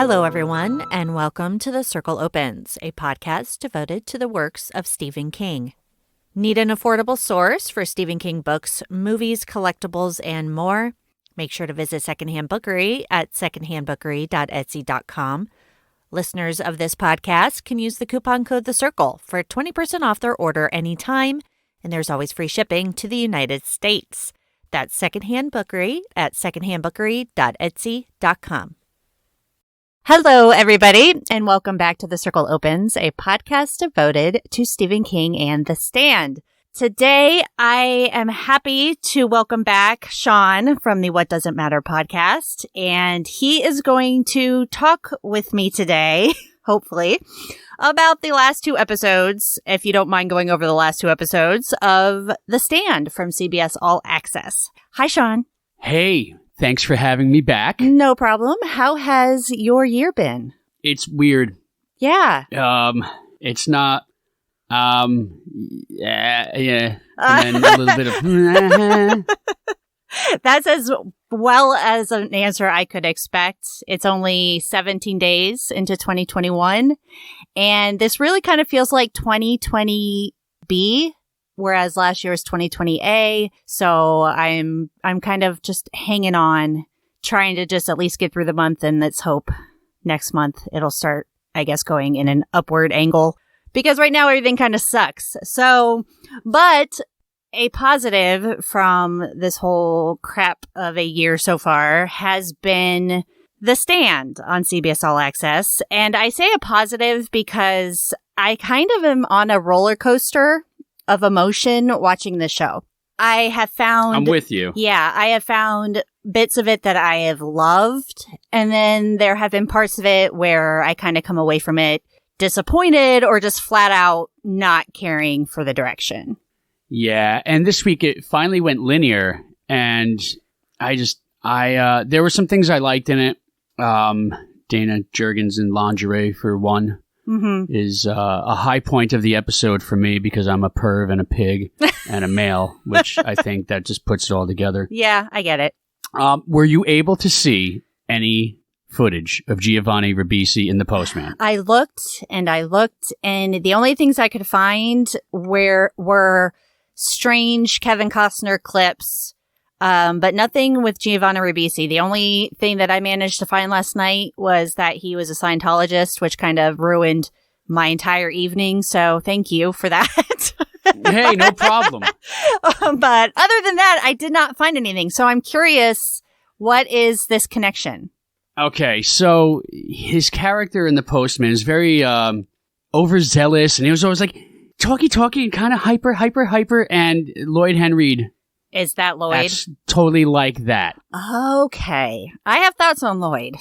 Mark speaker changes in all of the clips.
Speaker 1: Hello, everyone, and welcome to The Circle Opens, a podcast devoted to the works of Stephen King. Need an affordable source for Stephen King books, movies, collectibles, and more? Make sure to visit Secondhand Bookery at secondhandbookery.etsy.com. Listeners of this podcast can use the coupon code TheCircle for 20% off their order anytime, and there's always free shipping to the United States. That's Secondhand Bookery at secondhandbookery.etsy.com. Hello, everybody, and welcome back to The Circle Opens, a podcast devoted to Stephen King and The Stand. Today, I am happy to welcome back Sean from the What Doesn't Matter podcast, and he is going to talk with me today, hopefully, about the last two episodes, if you don't mind going over the last two episodes, of The Stand from CBS All Access. Hi, Sean.
Speaker 2: Hey. Thanks for having me back.
Speaker 1: No problem. How has your year been?
Speaker 2: It's weird.
Speaker 1: Yeah.
Speaker 2: It's not, yeah. And then a little bit of,
Speaker 1: That's as well as an answer I could expect. It's only 17 days into 2021. And this really kind of feels like 2020B. Whereas last year was 2020A. So I'm kind of just hanging on, trying to just at least get through the month. And let's hope next month it'll start, I guess, going in an upward angle. Because right now everything kind of sucks. So, but a positive from this whole crap of a year so far has been The Stand on CBS All Access. And I say a positive because I kind of am on a roller coaster of emotion watching the show. I have found...
Speaker 2: I'm with you.
Speaker 1: Yeah, I have found bits of it that I have loved, and then there have been parts of it where I kind of come away from it disappointed or just flat out not caring for the direction.
Speaker 2: Yeah, and this week it finally went linear, and there were some things I liked in it. Dana Jurgens in lingerie, for one. Mm-hmm. Is a high point of the episode for me because I'm a perv and a pig and a male, which I think that just puts it all together.
Speaker 1: Yeah, I get it.
Speaker 2: Were you able to see any footage of Giovanni Ribisi in The Postman?
Speaker 1: I looked, and the only things I could find were strange Kevin Costner clips, but nothing with Giovanni Ribisi. The only thing that I managed to find last night was that he was a Scientologist, which kind of ruined my entire evening. So thank you for that.
Speaker 2: Hey, no problem.
Speaker 1: But other than that, I did not find anything. So I'm curious, what is this connection?
Speaker 2: Okay, so his character in The Postman is very overzealous, and he was always like talky, and kind of hyper, and Lloyd Henreid.
Speaker 1: Is that Lloyd?
Speaker 2: That's totally like that.
Speaker 1: Okay. I have thoughts on Lloyd.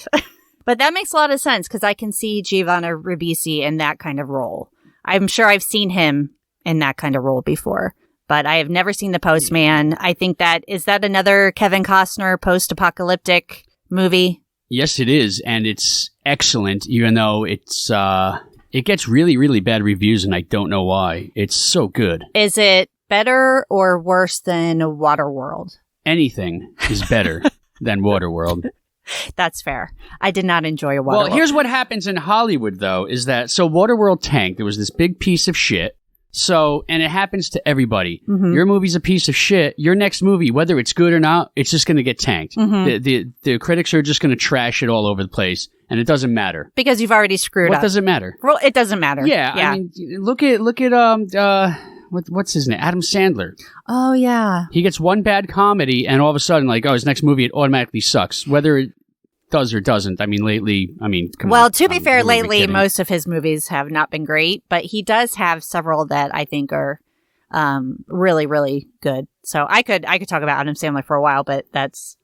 Speaker 1: But that makes a lot of sense because I can see Giovanni Ribisi in that kind of role. I'm sure I've seen him in that kind of role before. But I have never seen The Postman. I think is that another Kevin Costner post-apocalyptic movie?
Speaker 2: Yes, it is. And it's excellent, even though it gets really, really bad reviews, and I don't know why. It's so good.
Speaker 1: Is it better or worse than Waterworld?
Speaker 2: Anything is better than Waterworld.
Speaker 1: That's fair. I did not enjoy Waterworld.
Speaker 2: Well, here's what happens in Hollywood, though, is that, so Waterworld tanked. It was this big piece of shit. So, and it happens to everybody. Mm-hmm. Your movie's a piece of shit. Your next movie, whether it's good or not, it's just going to get tanked. Mm-hmm. The critics are just going to trash it all over the place, and it doesn't matter.
Speaker 1: Because you've already screwed up.
Speaker 2: What does it matter?
Speaker 1: Well, it doesn't matter.
Speaker 2: Yeah. I mean, look at what's his name? Adam Sandler.
Speaker 1: Oh, yeah.
Speaker 2: He gets one bad comedy, and all of a sudden, his next movie, it automatically sucks. Whether it does or doesn't. I mean, lately, come on.
Speaker 1: Well, to be fair, lately, most of his movies have not been great, but he does have several that I think are really, really good. So I could talk about Adam Sandler for a while, but that's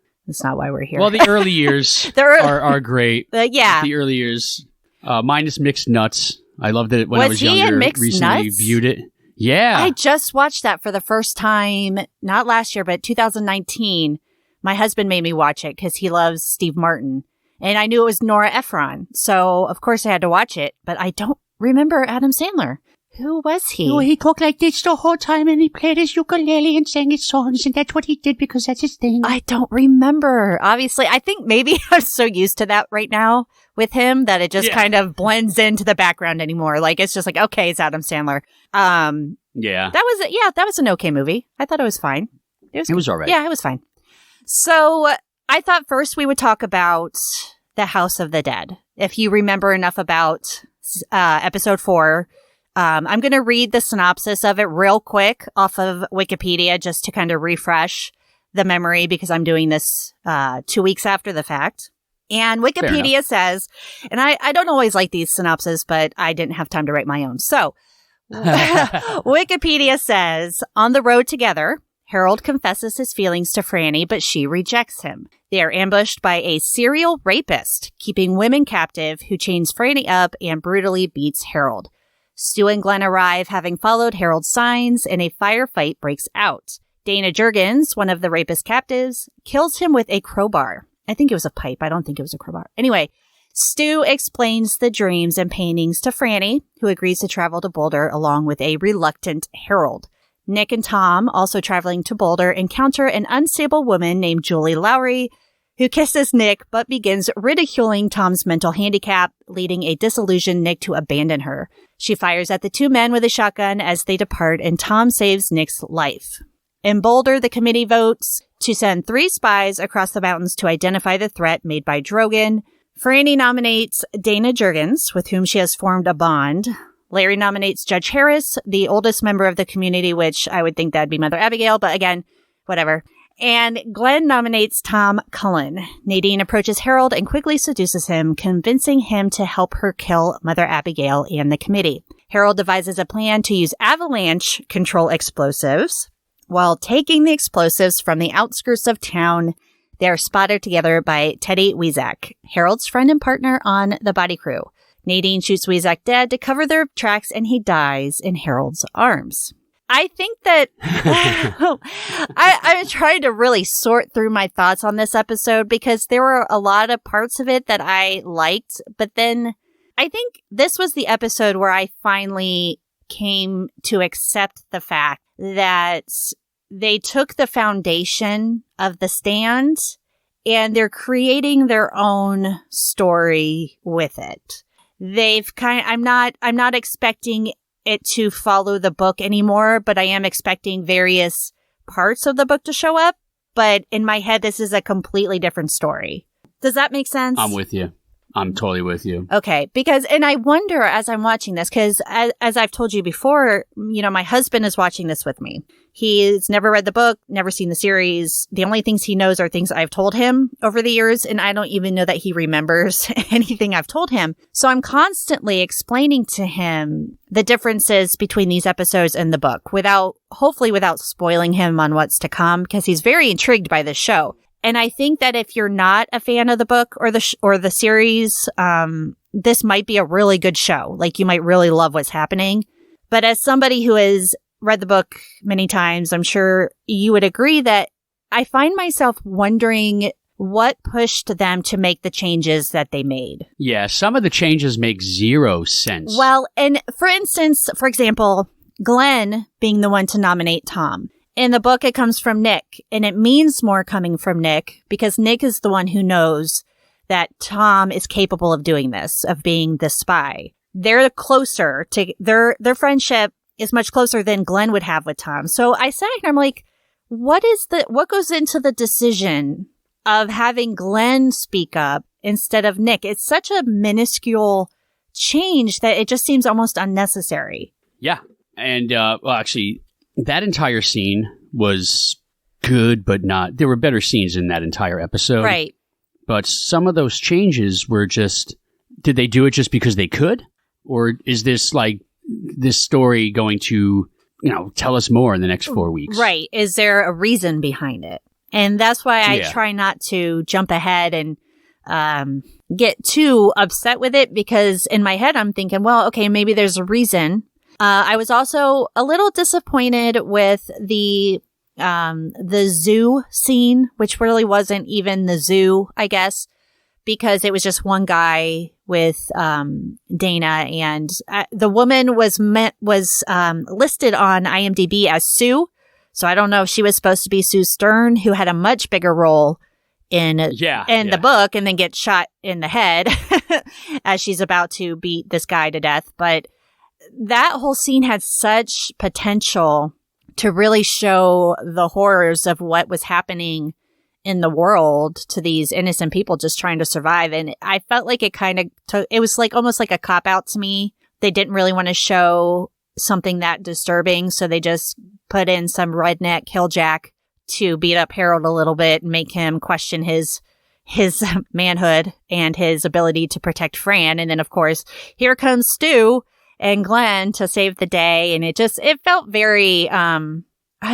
Speaker 1: not why we're here.
Speaker 2: Well, the early years are great.
Speaker 1: Yeah.
Speaker 2: The early years, minus Mixed Nuts. I loved it when I was younger.
Speaker 1: Was he in Mixed
Speaker 2: Recently
Speaker 1: Nuts?
Speaker 2: Viewed it. Yeah.
Speaker 1: I just watched that for the first time, not last year, but 2019. My husband made me watch it because he loves Steve Martin. And I knew it was Nora Ephron. So, of course, I had to watch it. But I don't remember Adam Sandler. Who was he?
Speaker 2: Oh, he talked like this the whole time, and he played his ukulele and sang his songs, and that's what he did because that's his thing.
Speaker 1: I don't remember. Obviously, I think maybe I'm so used to that right now with him that it just kind of blends into the background anymore. Like, it's just like, okay, it's Adam Sandler.
Speaker 2: Yeah.
Speaker 1: That was an okay movie. I thought it was fine.
Speaker 2: It was all right.
Speaker 1: Yeah, it was fine. So I thought first we would talk about the House of the Dead. If you remember enough about episode 4, I'm going to read the synopsis of it real quick off of Wikipedia just to kind of refresh the memory because I'm doing this 2 weeks after the fact. And Wikipedia says, and I don't always like these synopses, but I didn't have time to write my own. So Wikipedia says, on the road together, Harold confesses his feelings to Franny, but she rejects him. They are ambushed by a serial rapist, keeping women captive, who chains Franny up and brutally beats Harold. Stu and Glenn arrive, having followed Harold's signs, and a firefight breaks out. Dana Jurgens, one of the rapist captives, kills him with a crowbar. I think it was a pipe. I don't think it was a crowbar. Anyway, Stu explains the dreams and paintings to Franny, who agrees to travel to Boulder along with a reluctant Harold. Nick and Tom, also traveling to Boulder, encounter an unstable woman named Julie Lowry, who kisses Nick but begins ridiculing Tom's mental handicap, leading a disillusioned Nick to abandon her. She fires at the two men with a shotgun as they depart, and Tom saves Nick's life. In Boulder, the committee votes to send 3 spies across the mountains to identify the threat made by Drogon. Franny nominates Dana Jurgens, with whom she has formed a bond. Larry nominates Judge Harris, the oldest member of the community, which I would think that'd be Mother Abigail, but again, whatever. And Glenn nominates Tom Cullen. Nadine approaches Harold and quickly seduces him, convincing him to help her kill Mother Abigail and the committee. Harold devises a plan to use avalanche control explosives. While taking the explosives from the outskirts of town, they are spotted together by Teddy Weezak, Harold's friend and partner on the body crew. Nadine shoots Weezak dead to cover their tracks, and he dies in Harold's arms. I think that I'm trying to really sort through my thoughts on this episode because there were a lot of parts of it that I liked, but then I think this was the episode where I finally came to accept the fact that they took the foundation of The Stand and they're creating their own story with it. I'm not expecting it to follow the book anymore, but I am expecting various parts of the book to show up. But in my head, this is a completely different story. Does that make sense?
Speaker 2: I'm with you. I'm totally with you.
Speaker 1: Okay. And I wonder as I'm watching this, because as I've told you before, my husband is watching this with me. He's never read the book, never seen the series. The only things he knows are things I've told him over the years, and I don't even know that he remembers anything I've told him. So I'm constantly explaining to him the differences between these episodes and the book hopefully without spoiling him on what's to come, because he's very intrigued by this show. And I think that if you're not a fan of the book or the series, this might be a really good show. Like, you might really love what's happening. But as somebody who has read the book many times, I'm sure you would agree that I find myself wondering what pushed them to make the changes that they made.
Speaker 2: Yeah, some of the changes make zero sense.
Speaker 1: Well, and for example, Glenn being the one to nominate Tom. In the book, it comes from Nick, and it means more coming from Nick because Nick is the one who knows that Tom is capable of doing this, of being the spy. They're closer to their friendship is much closer than Glenn would have with Tom. So I sat here and I'm like, what goes into the decision of having Glenn speak up instead of Nick? It's such a minuscule change that it just seems almost unnecessary.
Speaker 2: Yeah. And, actually, that entire scene was good, but not. There were better scenes in that entire episode.
Speaker 1: Right.
Speaker 2: But some of those changes were just, did they do it just because they could? Or is this this story going to, tell us more in the next 4 weeks?
Speaker 1: Right. Is there a reason behind it? And that's why I try not to jump ahead and get too upset with it, because in my head I'm thinking, well, okay, maybe there's a reason. I was also a little disappointed with the zoo scene, which really wasn't even the zoo, I guess. because it was just one guy with Dana, and the woman was listed on IMDb as Sue. So I don't know if she was supposed to be Sue Stern, who had a much bigger role in the book, and then gets shot in the head as she's about to beat this guy to death. But that whole scene had such potential to really show the horrors of what was happening in the world to these innocent people just trying to survive. And I felt like it kind of it was like almost like a cop out to me. They didn't really want to show something that disturbing, so they just put in some redneck killjack to beat up Harold a little bit and make him question his manhood and his ability to protect Fran. And then, of course, here comes Stu and Glenn to save the day. And it felt very, I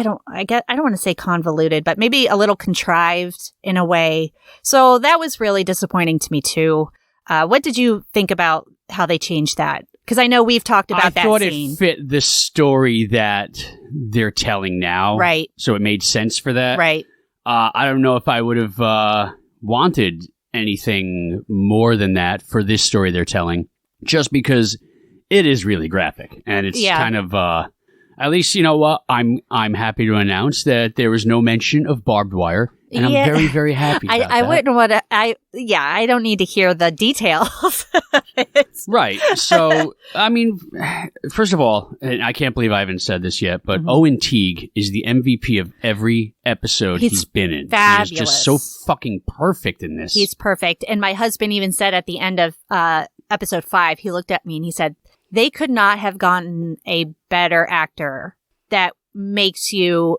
Speaker 1: don't want to say convoluted, but maybe a little contrived in a way. So that was really disappointing to me too. What did you think about how they changed that? Because I know we've talked about that scene. I thought
Speaker 2: it fit the story that they're telling now.
Speaker 1: Right.
Speaker 2: So it made sense for that.
Speaker 1: Right.
Speaker 2: I don't know if I would have wanted anything more than that for this story they're telling, just because it is really graphic. And it's kind of, at least, you know what? I'm happy to announce that there was no mention of barbed wire. And I'm very, very happy about that.
Speaker 1: I wouldn't want to, I don't need to hear the details.
Speaker 2: Right. So, I mean, first of all, and I can't believe I haven't said this yet, but Owen Teague is the MVP of every episode he's been in.
Speaker 1: Fabulous.
Speaker 2: He's just so fucking perfect in this.
Speaker 1: He's perfect. And my husband even said at the end of episode 5, he looked at me and he said, they could not have gotten a better actor that makes you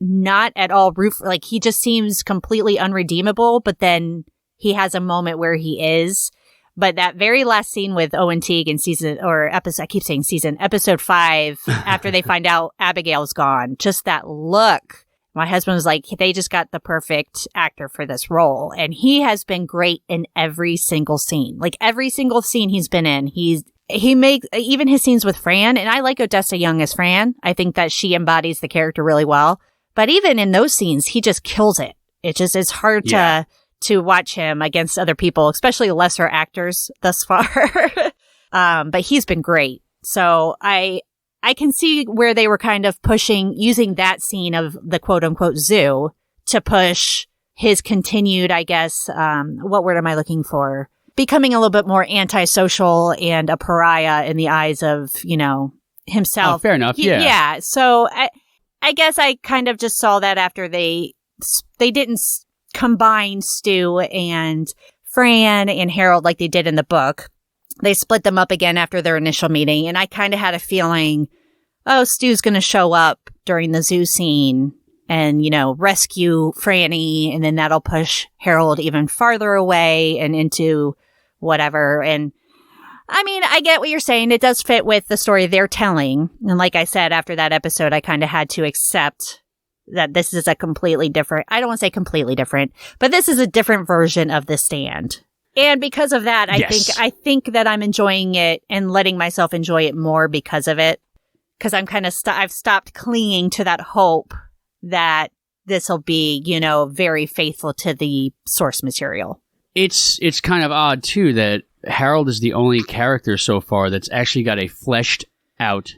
Speaker 1: not at all like he just seems completely unredeemable, but then he has a moment where he is. But that very last scene with Owen Teague in episode 5, after they find out Abigail's gone, just that look. My husband was like, they just got the perfect actor for this role. And he has been great in every single scene. Like every single scene he's been in, he makes even his scenes with Fran. And I like Odessa Young as Fran. I think that she embodies the character really well. But even in those scenes, he just kills it. It just is hard to watch him against other people, especially lesser actors thus far. But he's been great. So I can see where they were kind of using that scene of the quote unquote zoo to push his continued, I guess, what word am I looking for? Becoming a little bit more antisocial and a pariah in the eyes of, himself.
Speaker 2: Oh, fair enough.
Speaker 1: Yeah. So I guess I kind of just saw that after they didn't combine Stu and Fran and Harold like they did in the book. They split them up again after their initial meeting, and I kind of had a feeling, Stu's going to show up during the zoo scene and, rescue Franny, and then that'll push Harold even farther away and into whatever. And I mean, I get what you're saying. It does fit with the story they're telling. And like I said, after that episode, I kind of had to accept that this is a completely different, I don't want to say completely different, but this is a different version of The Stand. And because of that, I think that I'm enjoying it and letting myself enjoy it more because of it. Because I'm kind of, I've stopped clinging to that hope that this will be, very faithful to the source material.
Speaker 2: It's kind of odd, too, that Harold is the only character so far that's actually got a fleshed out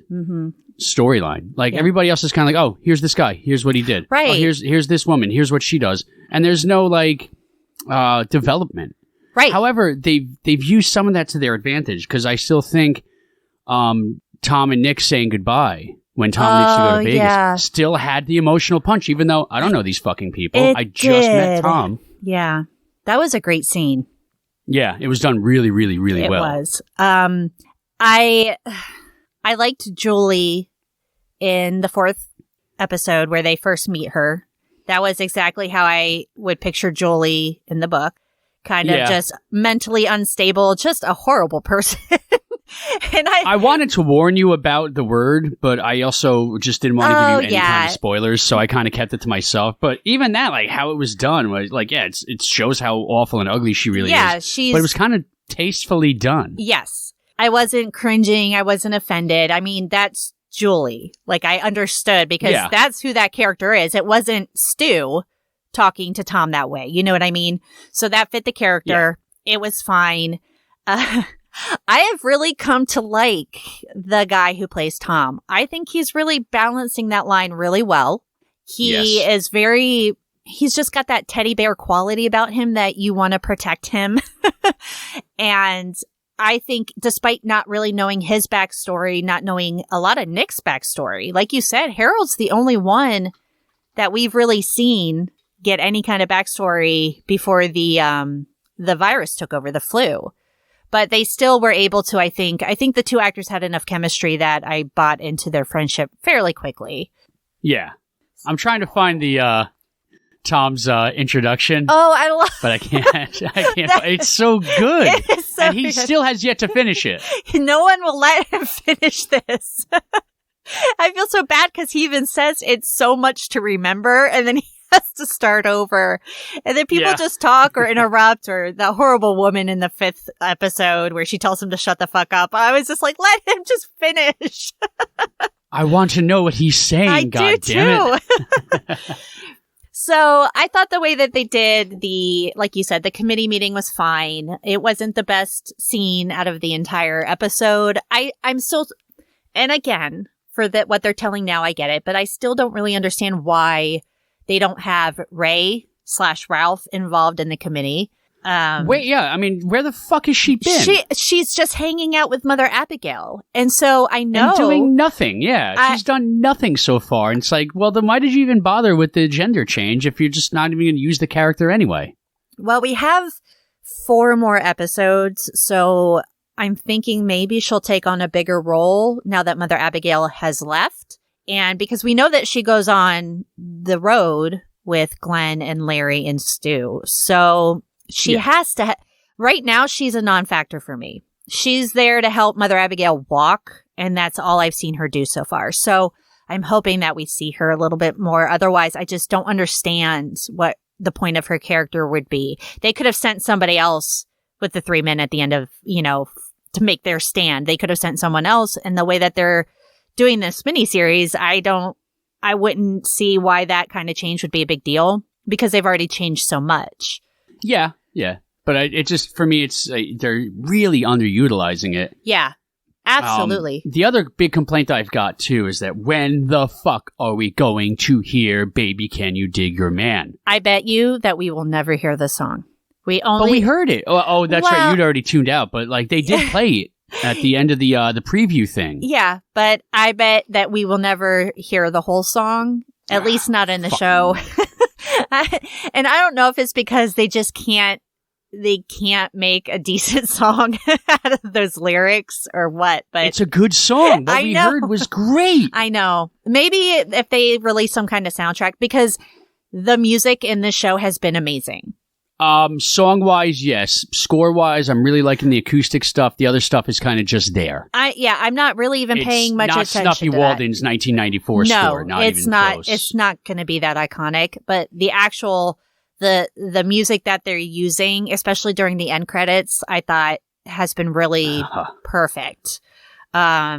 Speaker 2: storyline. Like everybody else is kind of like, oh, here's this guy, here's what he did.
Speaker 1: Right.
Speaker 2: Oh, here's this woman, here's what she does. And there's no development.
Speaker 1: Right.
Speaker 2: However, they've used some of that to their advantage, because I still think Tom and Nick saying goodbye when Tom needs to go to Vegas still had the emotional punch, even though I don't know these fucking people. I just met Tom.
Speaker 1: Yeah. That was a great scene.
Speaker 2: Yeah, it was done really, really, really well.
Speaker 1: It was. I liked Julie in the 4th episode where they first meet her. That was exactly how I would picture Julie in the book. Kind of just mentally unstable, just a horrible person. And I
Speaker 2: wanted to warn you about the word, but I also just didn't want to give you any kind of spoilers, so I kind of kept it to myself. But even that, like, how it was done was like, it shows how awful and ugly she really is. But it was kind of tastefully done.
Speaker 1: Yes. I wasn't cringing. I wasn't offended. I mean, that's Julie. Like, I understood because that's who that character is. It wasn't Stu talking to Tom that way. You know what I mean? So that fit the character. It was fine. I have really come to like the guy who plays Tom. I think he's really balancing that line really well. He is he's just got that teddy bear quality about him that you want to protect him. And I think despite not really knowing his backstory, not knowing a lot of Nick's backstory, like you said, Harold's the only one that we've really seen get any kind of backstory before the virus took over, the flu. But they still were able to, I think the two actors had enough chemistry that I bought into their friendship fairly quickly.
Speaker 2: Yeah. I'm trying to find the Tom's introduction.
Speaker 1: Oh, I love
Speaker 2: but I can't. It's so good.
Speaker 1: It is so
Speaker 2: and he
Speaker 1: good.
Speaker 2: still has yet to finish it.
Speaker 1: No one will let him finish this. I feel so bad because he even says it's so much to remember, and then he has to start over. And then people just talk or interrupt, or the horrible woman in the 5th episode where she tells him to shut the fuck up. I was just like, let him just finish.
Speaker 2: I want to know what he's saying,
Speaker 1: I
Speaker 2: God
Speaker 1: do
Speaker 2: damn it.
Speaker 1: So I thought the way that they did like you said, the committee meeting was fine. It wasn't the best scene out of the entire episode. I'm still, and again, for what they're telling now, I get it, but I still don't really understand why they don't have Ray/Ralph involved in the committee.
Speaker 2: Wait, yeah. I mean, where the fuck has she been?
Speaker 1: She's just hanging out with Mother Abigail. And so I know.
Speaker 2: And doing nothing, yeah. She's done nothing so far. And it's like, well, then why did you even bother with the gender change if you're just not even going to use the character anyway?
Speaker 1: Well, we have 4 more episodes, so I'm thinking maybe she'll take on a bigger role now that Mother Abigail has left. And because we know that she goes on the road with Glenn and Larry and Stu. So she has to, right now, she's a non-factor for me. She's there to help Mother Abigail walk, and that's all I've seen her do so far. So I'm hoping that we see her a little bit more. Otherwise, I just don't understand what the point of her character would be. They could have sent somebody else with the 3 men at the end of, to make their stand. They could have sent someone else. And the way that they're doing this miniseries, I wouldn't see why that kind of change would be a big deal because they've already changed so much.
Speaker 2: Yeah. But it just, for me, it's they're really underutilizing it.
Speaker 1: Yeah, absolutely.
Speaker 2: The other big complaint I've got, too, is that when the fuck are we going to hear Baby Can You Dig Your Man?
Speaker 1: I bet you that we will never hear the song.
Speaker 2: But we heard it. Oh, that's right. You'd already tuned out. But they did play it at the end of the preview thing.
Speaker 1: Yeah, but I bet that we will never hear the whole song, at least not in the show. And I don't know if it's because they just can't make a decent song out of those lyrics or what, but
Speaker 2: it's a good song. What we heard was great.
Speaker 1: I know. Maybe if they release some kind of soundtrack, because the music in this show has been amazing.
Speaker 2: Song-wise, yes. Score-wise, I'm really liking the acoustic stuff. The other stuff is kind of just there. I'm not really even paying much attention to Snuffy Walden's 1994 score.
Speaker 1: No, it's not.
Speaker 2: Close.
Speaker 1: It's not going to be that iconic. But the actual the music that they're using, especially during the end credits, I thought has been really perfect. But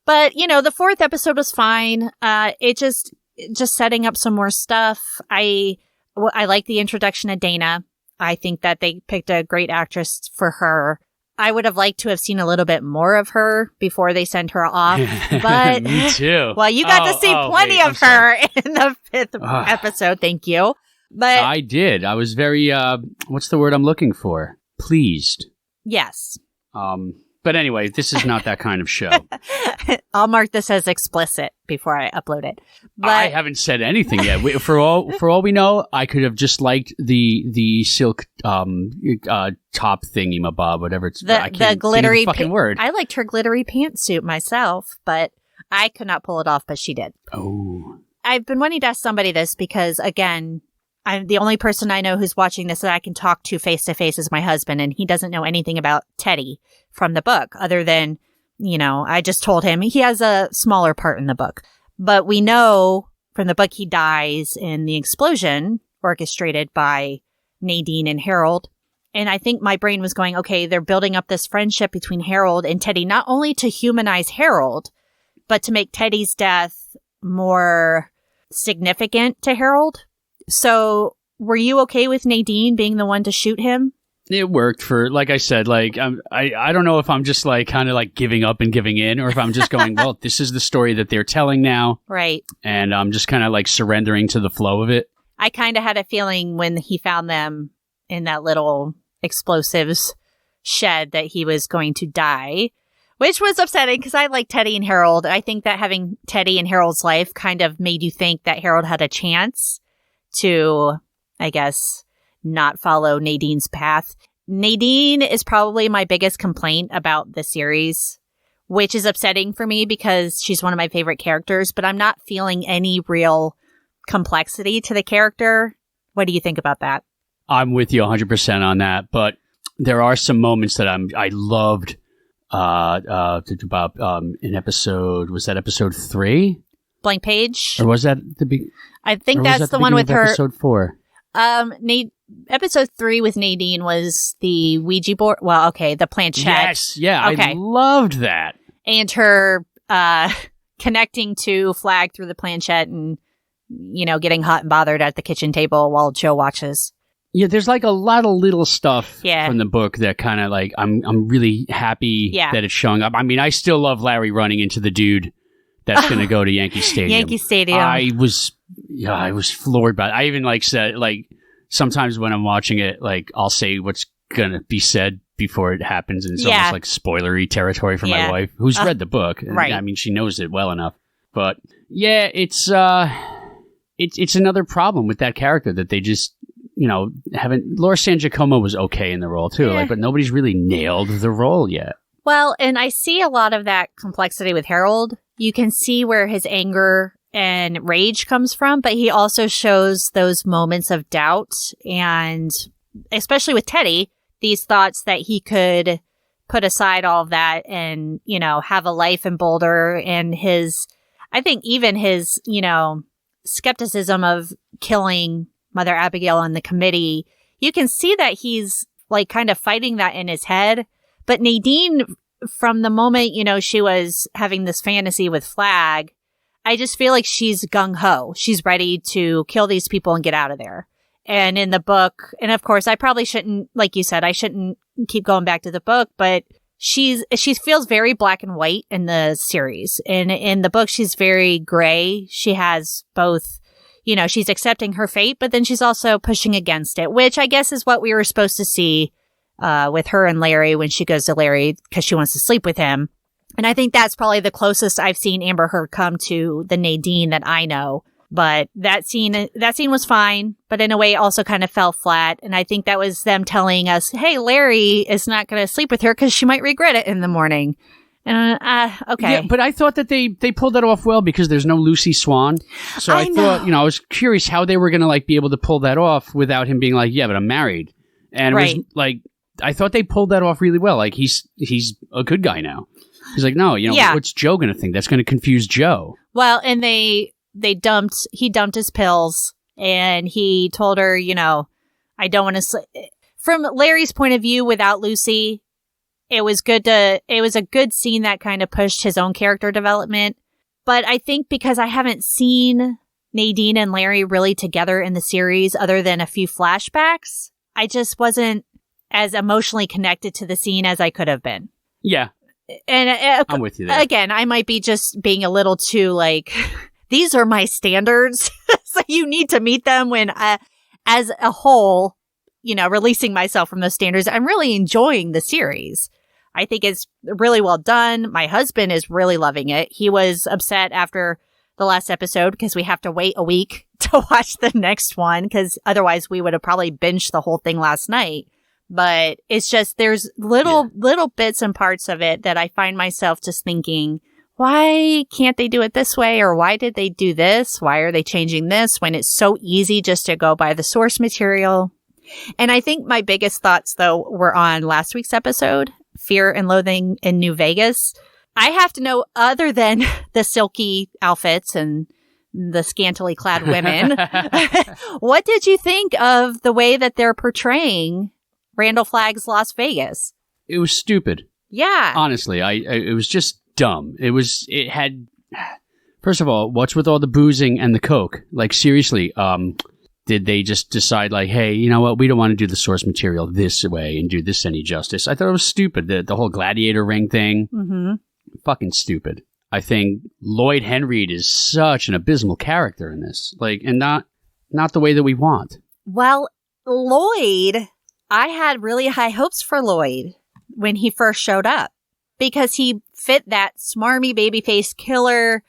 Speaker 1: the 4th episode was fine. It just setting up some more stuff. I like the introduction of Dana. I think that they picked a great actress for her. I would have liked to have seen a little bit more of her before they sent her off. But
Speaker 2: me too.
Speaker 1: Well, you got to see plenty of her in the 5th episode. Thank you. But
Speaker 2: I did. I was very, what's the word I'm looking for? Pleased.
Speaker 1: Yes.
Speaker 2: But anyway, this is not that kind of show.
Speaker 1: I'll mark this as explicit before I upload it. But
Speaker 2: I haven't said anything yet. For all we know, I could have just liked the silk top thingy-mabob, whatever it's. I can't
Speaker 1: the glittery
Speaker 2: think of the fucking word.
Speaker 1: I liked her glittery pantsuit myself, but I could not pull it off, but she did.
Speaker 2: Oh.
Speaker 1: I've been wanting to ask somebody this because, again, I'm the only person I know who's watching this that I can talk to face is my husband, and he doesn't know anything about Teddy from the book other than, I just told him he has a smaller part in the book. But we know from the book he dies in the explosion orchestrated by Nadine and Harold. And I think my brain was going, okay, they're building up this friendship between Harold and Teddy, not only to humanize Harold, but to make Teddy's death more significant to Harold. So were you okay with Nadine being the one to shoot him?
Speaker 2: It worked for, like I said, like I don't know if I'm just like kind of like giving up and giving in, or if I'm just going, well, this is the story that they're telling now.
Speaker 1: Right.
Speaker 2: And I'm just kind of like surrendering to the flow of it.
Speaker 1: I kind of had a feeling when he found them in that little explosives shed that he was going to die, which was upsetting because I like Teddy and Harold. I think that having Teddy in Harold's life kind of made you think that Harold had a chance to, I guess, not follow Nadine's path. Nadine is probably my biggest complaint about the series, which is upsetting for me because she's one of my favorite characters, but I'm not feeling any real complexity to the character. What do you think about that?
Speaker 2: I'm with you 100% on that, but there are some moments that I loved about in episode, was that episode 3?
Speaker 1: Blank Page?
Speaker 2: Or was that
Speaker 1: I think that's the one with her.
Speaker 2: Episode 4.
Speaker 1: Episode 3 with Nadine was the Ouija board. Well, okay, the planchette.
Speaker 2: Yes, yeah,
Speaker 1: okay.
Speaker 2: I loved that.
Speaker 1: And her connecting to Flag through the planchette and, getting hot and bothered at the kitchen table while Joe watches.
Speaker 2: Yeah, there's like a lot of little stuff
Speaker 1: Yeah.
Speaker 2: from the book that kind of like I'm really happy that it's showing up. I mean, I still love Larry running into the dude that's going to go to Yankee Stadium.
Speaker 1: Yankee Stadium.
Speaker 2: I was floored by it. I even like said, like, sometimes when I'm watching it, like, I'll say what's going to be said before it happens, and it's almost like spoilery territory for my wife, who's read the book.
Speaker 1: Right.
Speaker 2: I mean, she knows it well enough. But yeah, it's another problem with that character that they just, haven't. Laura San Giacomo was okay in the role too, but nobody's really nailed the role yet.
Speaker 1: Well, and I see a lot of that complexity with Harold. You can see where his anger and rage comes from, but he also shows those moments of doubt, and especially with Teddy, these thoughts that he could put aside all of that and, have a life in Boulder, and I think even his, skepticism of killing Mother Abigail on the committee. You can see that he's like kind of fighting that in his head. But Nadine, from the moment, she was having this fantasy with Flag, I just feel like she's gung-ho. She's ready to kill these people and get out of there. And in the book, and of course, I probably shouldn't, like you said, I shouldn't keep going back to the book, but she feels very black and white in the series. And in the book, she's very gray. She has both, she's accepting her fate, but then she's also pushing against it, which I guess is what we were supposed to see with her and Larry when she goes to Larry because she wants to sleep with him. And I think that's probably the closest I've seen Amber Heard come to the Nadine that I know. But that scene was fine, but in a way also kind of fell flat. And I think that was them telling us, hey, Larry is not going to sleep with her because she might regret it in the morning. And okay.
Speaker 2: Yeah, but I thought that they pulled that off well because there's no Lucy Swan. So I thought, I was curious how they were going to like be able to pull that off without him being like, yeah, but I'm married. And it was like, I thought they pulled that off really well. Like he's a good guy now. He's like, no, what's Joe going to think? That's going to confuse Joe.
Speaker 1: Well, and he dumped his pills and he told her, I don't want to sleep. From Larry's point of view, without Lucy, it was a good scene that kind of pushed his own character development. But I think because I haven't seen Nadine and Larry really together in the series other than a few flashbacks, I just wasn't as emotionally connected to the scene as I could have been.
Speaker 2: Yeah.
Speaker 1: And
Speaker 2: I'm with you there.
Speaker 1: Again, I might be just being a little too like, these are my standards. So you need to meet them when, as a whole, releasing myself from those standards. I'm really enjoying the series. I think it's really well done. My husband is really loving it. He was upset after the last episode because we have to wait a week to watch the next one because otherwise we would have probably binged the whole thing last night. But it's just there's little bits and parts of it that I find myself just thinking, why can't they do it this way? Or why did they do this? Why are they changing this when it's so easy just to go by the source material? And I think my biggest thoughts, though, were on last week's episode, Fear and Loathing in New Vegas. I have to know, other than the silky outfits and the scantily clad women, what did you think of the way that they're portraying Randall Flagg's Las Vegas?
Speaker 2: It was stupid.
Speaker 1: Yeah.
Speaker 2: Honestly, it was just dumb. It had, first of all, what's with all the boozing and the coke? Like, seriously, did they just decide like, hey, you know what? We don't want to do the source material this way and do this any justice. I thought it was stupid. The whole gladiator ring thing.
Speaker 1: Mm-hmm.
Speaker 2: Fucking stupid. I think Lloyd Henreid is such an abysmal character in this. Like, and not the way that we want.
Speaker 1: Well, Lloyd, I had really high hopes for Lloyd when he first showed up because he fit that smarmy babyface killer.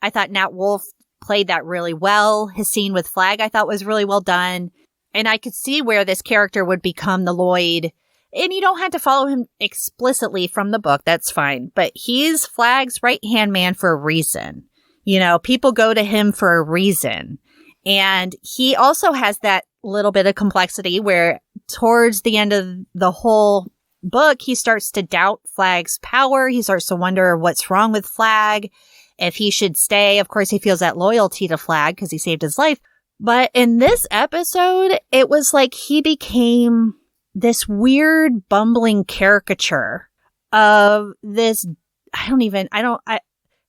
Speaker 1: I thought Nat Wolff played that really well. His scene with Flag I thought was really well done. And I could see where this character would become the Lloyd. And you don't have to follow him explicitly from the book. That's fine. But he's Flag's right-hand man for a reason. You know, people go to him for a reason. And he also has that little bit of complexity where towards the end of the whole book, he starts to doubt Flag's power. He starts to wonder what's wrong with Flag, if he should stay. Of course, he feels that loyalty to Flag because he saved his life. But in this episode, it was like he became this weird, bumbling caricature of this.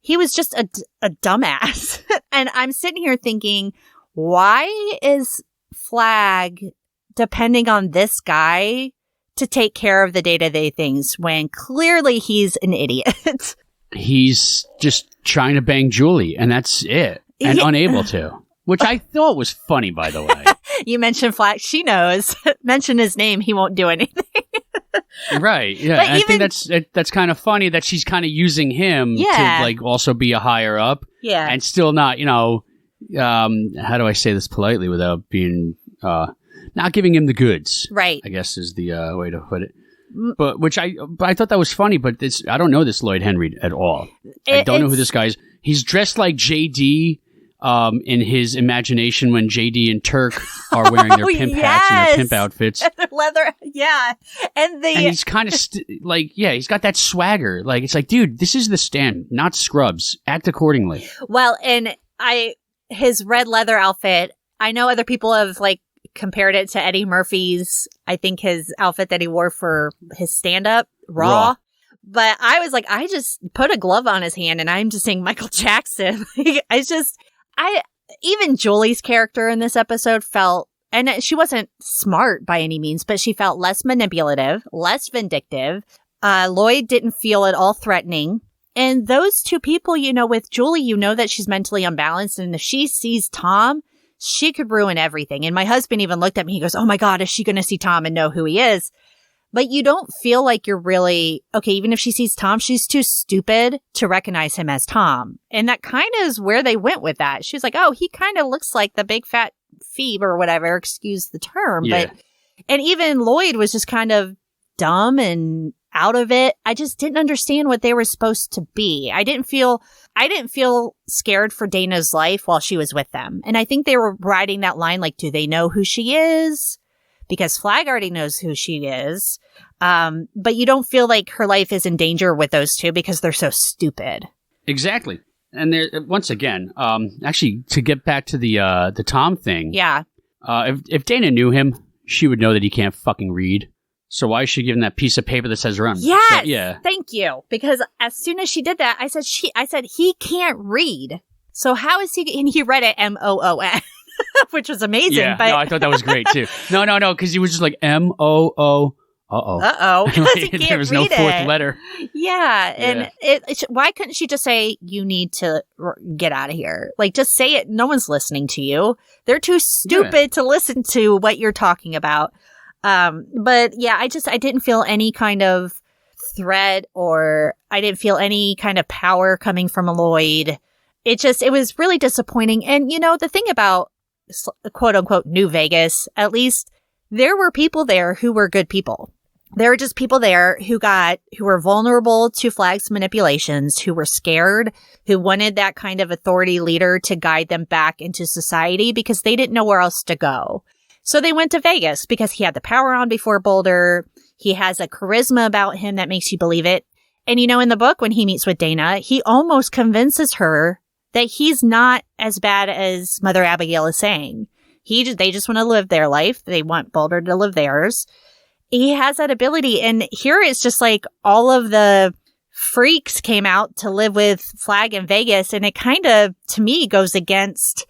Speaker 1: He was just a dumbass. And I'm sitting here thinking, why is Flag depending on this guy to take care of the day-to-day things when clearly he's an idiot?
Speaker 2: He's just trying to bang Julie, and that's it. And unable to. Which I thought was funny, by the way.
Speaker 1: You mentioned Flag. She knows. Mention his name, he won't do anything.
Speaker 2: Right, yeah. And I think that's kind of funny that she's kind of using him to, like, also be a higher up.
Speaker 1: Yeah.
Speaker 2: And still not, you know, how do I say this politely without being, not giving him the goods. Right. I guess is the way to put it. But I thought that was funny, but I don't know this Lloyd Henreid at all. I don't know who this guy is. He's dressed like JD in his imagination when JD and Turk are wearing their pimp hats and their pimp outfits.
Speaker 1: And their leather, yeah. And
Speaker 2: he's kind of he's got that swagger. Like, it's like, dude, this is the Stand, not Scrubs. Act accordingly.
Speaker 1: Well, and his red leather outfit, I know other people have like compared it to Eddie Murphy's, I think his outfit that he wore for his stand-up, Raw. But I was like, I just put a glove on his hand and I'm just saying Michael Jackson. Even Julie's character in this episode felt, and she wasn't smart by any means, but she felt less manipulative, less vindictive. Lloyd didn't feel at all threatening. And those two people, you know, with Julie, you know that she's mentally unbalanced. And if she sees Tom, she could ruin everything. And my husband even looked at me. He goes, oh my God, is she going to see Tom and know who he is? But you don't feel like you're really, okay, even if she sees Tom, she's too stupid to recognize him as Tom. And that kind of is where they went with that. She was like, oh, he kind of looks like the big fat Phoebe or whatever, excuse the term. Yeah. And even Lloyd was just kind of dumb and out of it. I just didn't understand what they were supposed to be. I didn't feel scared for Dana's life while she was with them. And I think they were riding that line like, do they know who she is? Because Flag already knows who she is. But you don't feel like her life is in danger with those two because they're so stupid.
Speaker 2: Exactly. And once again, actually, to get back to the Tom thing.
Speaker 1: Yeah.
Speaker 2: If Dana knew him, she would know that he can't fucking read. So why is she giving that piece of paper that says run?
Speaker 1: Yes.
Speaker 2: So, yeah.
Speaker 1: Thank you. Because as soon as she did that, I said he can't read. So how is he? And he read it MOON. Which was amazing.
Speaker 2: Yeah,
Speaker 1: but
Speaker 2: no, I thought that was great too. No, because he was just like MOO. There was no fourth letter.
Speaker 1: Yeah, and why couldn't she just say, "You need to get out of here"? Like, just say it. No one's listening to you. They're too stupid to listen to what you're talking about. But yeah, I didn't feel any kind of threat, or I didn't feel any kind of power coming from Lloyd. It was really disappointing. And you know, the thing about quote unquote New Vegas, at least there were people there who were good people. There were just people there who were vulnerable to Flag's manipulations, who were scared, who wanted that kind of authority leader to guide them back into society because they didn't know where else to go. So they went to Vegas because he had the power on before Boulder. He has a charisma about him that makes you believe it. And you know, in the book, when he meets with Dana, he almost convinces her that he's not as bad as Mother Abigail is saying. They just want to live their life. They want Boulder to live theirs. He has that ability. And here it's just like all of the freaks came out to live with Flag in Vegas. And it kind of, to me, goes against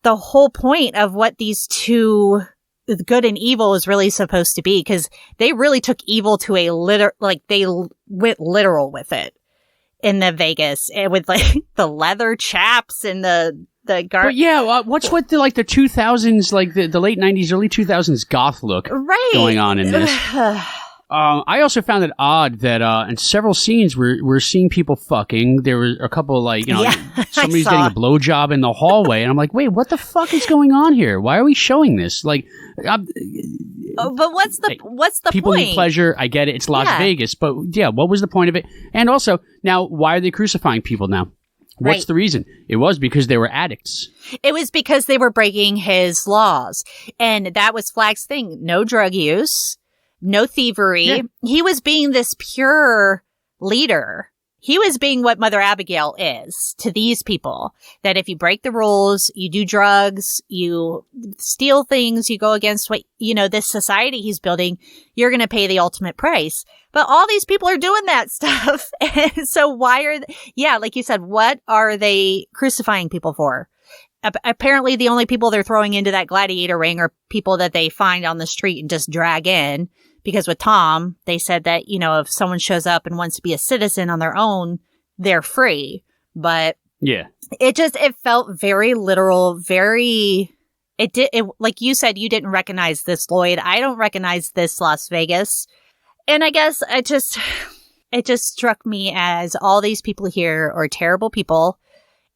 Speaker 1: the whole point of what these two, the good and evil, is really supposed to be, because they really took evil to a they went literal with it in the Vegas, and with like the leather chaps and the
Speaker 2: But yeah, what's with the 2000s, like the late 90s, early 2000s goth look going on in this? I also found it odd that in several scenes we're seeing people fucking. There were a couple somebody's getting a blowjob in the hallway, and I'm like, wait, what the fuck is going on here? Why are we showing this? But
Speaker 1: what's the
Speaker 2: people
Speaker 1: point?
Speaker 2: Need pleasure. I get it. It's Las Vegas, but yeah, what was the point of it? And also, now why are they crucifying people now? What's the reason? It was because they were addicts.
Speaker 1: It was because they were breaking his laws, and that was Flag's thing: no drug use. No thievery. Yeah. He was being this pure leader. He was being what Mother Abigail is to these people. That if you break the rules, you do drugs, you steal things, you go against what, this society he's building, you're going to pay the ultimate price. But all these people are doing that stuff. And so why are like you said, what are they crucifying people for? Apparently the only people they're throwing into that gladiator ring are people that they find on the street and just drag in. Because with Tom, they said that, if someone shows up and wants to be a citizen on their own, they're free. But
Speaker 2: yeah,
Speaker 1: it felt very literal, like you said, you didn't recognize this, Lloyd. I don't recognize this Las Vegas. And I guess it just struck me as all these people here are terrible people.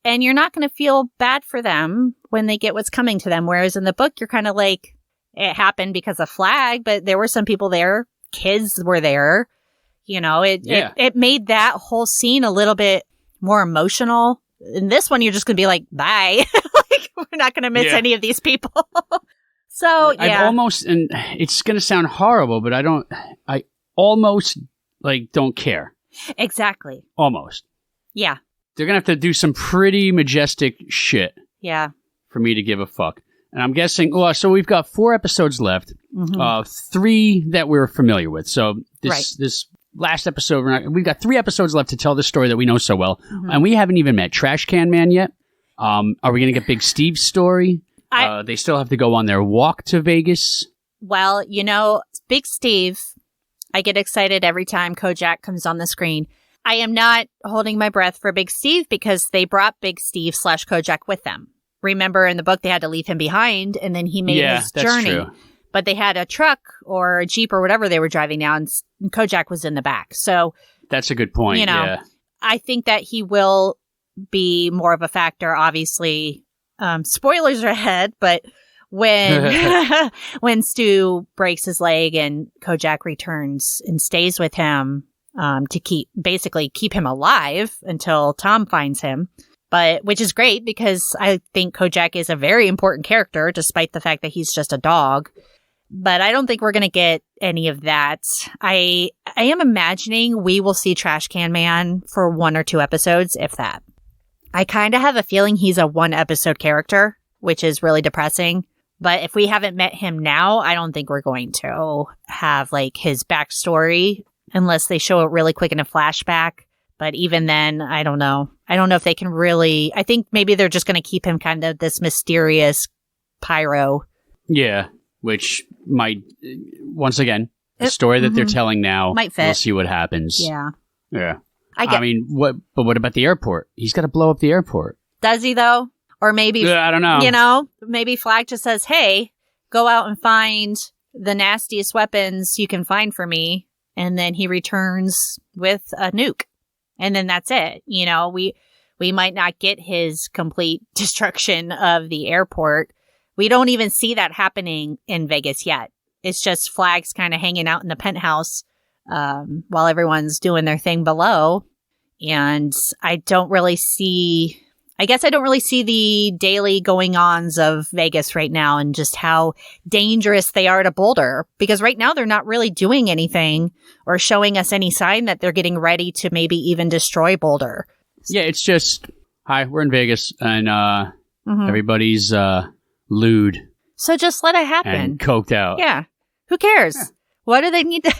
Speaker 1: And you're not going to feel bad for them when they get what's coming to them. Whereas in the book, you're kind of like, it happened because of Flag, but there were some people there. Kids were there. It made that whole scene a little bit more emotional. In this one, you're just going to be like, bye. We're not going to miss any of these people. So, yeah.
Speaker 2: I've almost, and it's going to sound horrible, but I almost don't care.
Speaker 1: Exactly.
Speaker 2: Almost.
Speaker 1: Yeah.
Speaker 2: They're going to have to do some pretty majestic shit.
Speaker 1: Yeah.
Speaker 2: For me to give a fuck. And I'm guessing, so we've got 4 episodes left, 3 that we're familiar with. So this last episode, we've got 3 episodes left to tell the story that we know so well. And we haven't even met Trash Can Man yet. Are we going to get Big Steve's story? They still have to go on their walk to Vegas.
Speaker 1: Well, Big Steve, I get excited every time Kojak comes on the screen. I am not holding my breath for Big Steve because they brought Big Steve / Kojak with them. Remember, in the book, they had to leave him behind, and then he made his journey. True. But they had a truck or a Jeep or whatever they were driving now, and Kojak was in the back. So
Speaker 2: that's a good point.
Speaker 1: I think that he will be more of a factor. Obviously, spoilers are ahead, but when when Stu breaks his leg and Kojak returns and stays with him to keep him alive until Tom finds him. But which is great because I think Kojak is a very important character, despite the fact that he's just a dog. But I don't think we're going to get any of that. I am imagining we will see Trash Can Man for 1 or 2 episodes, if that. I kind of have a feeling he's a 1-episode character, which is really depressing. But if we haven't met him now, I don't think we're going to have his backstory unless they show it really quick in a flashback. But even then, I don't know. I don't know if they can really... I think maybe they're just going to keep him kind of this mysterious pyro.
Speaker 2: Yeah, which might... Once again, the story that they're telling now,
Speaker 1: might fit.
Speaker 2: We'll see what happens.
Speaker 1: Yeah.
Speaker 2: Yeah. What about the airport? He's got to blow up the airport.
Speaker 1: Does he, though? Or maybe...
Speaker 2: I don't know.
Speaker 1: Maybe Flag just says, hey, go out and find the nastiest weapons you can find for me. And then he returns with a nuke. And then that's it. We might not get his complete destruction of the airport. We don't even see that happening in Vegas yet. It's just Flags kind of hanging out in the penthouse while everyone's doing their thing below. And I don't really see the daily going-ons of Vegas right now and just how dangerous they are to Boulder. Because right now they're not really doing anything or showing us any sign that they're getting ready to maybe even destroy Boulder.
Speaker 2: Yeah, it's just, hi, we're in Vegas and everybody's lewd.
Speaker 1: So just let it happen.
Speaker 2: And coked out.
Speaker 1: Yeah. Who cares? Yeah. What do they need to...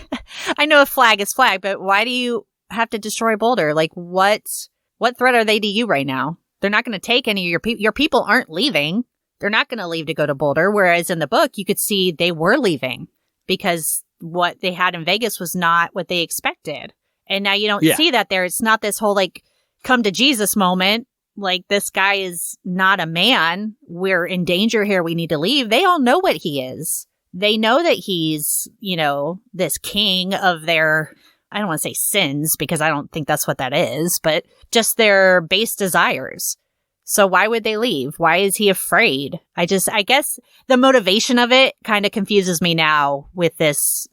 Speaker 1: I know a flag is flag, but why do you have to destroy Boulder? What threat are they to you right now? They're not going to take any of your people. Your people aren't leaving. they're not going to leave to go to Boulder. Whereas in the book, you could see they were leaving because what they had in Vegas was not what they expected. And now you don't see that there. It's not this whole like come to Jesus moment. Like, this guy is not a man. We're in danger here. We need to leave. They all know what he is. They know that he's, you know, this king of their, I don't want to say sins because I don't think that's what that is, but just their base desires. So why would they leave? Why is he afraid? I guess the motivation of it kind of confuses me now with this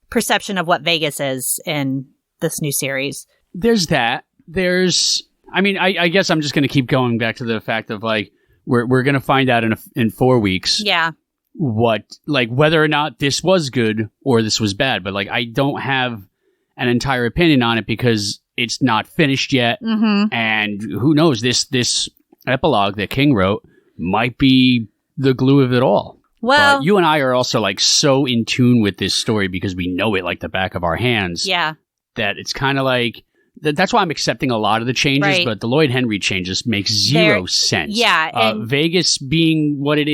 Speaker 1: perception of what Vegas is in this new series.
Speaker 2: There's that. I guess I'm just going to keep going back to the fact of like, we're going to find out in 4 weeks.
Speaker 1: Yeah.
Speaker 2: Whether or not this was good or this was bad. But like, I don't have an entire opinion on it because it's not finished yet.
Speaker 1: Mm-hmm.
Speaker 2: And who knows, this epilogue that King wrote might be the glue of it all.
Speaker 1: Well,
Speaker 2: but you and I are also like so in tune with this story because we know it like the back of our hands.
Speaker 1: Yeah.
Speaker 2: That it's kind of like, that's why I'm accepting a lot of the changes,
Speaker 1: right.
Speaker 2: but the Lloyd Henry changes make zero sense.
Speaker 1: Yeah.
Speaker 2: Vegas being what it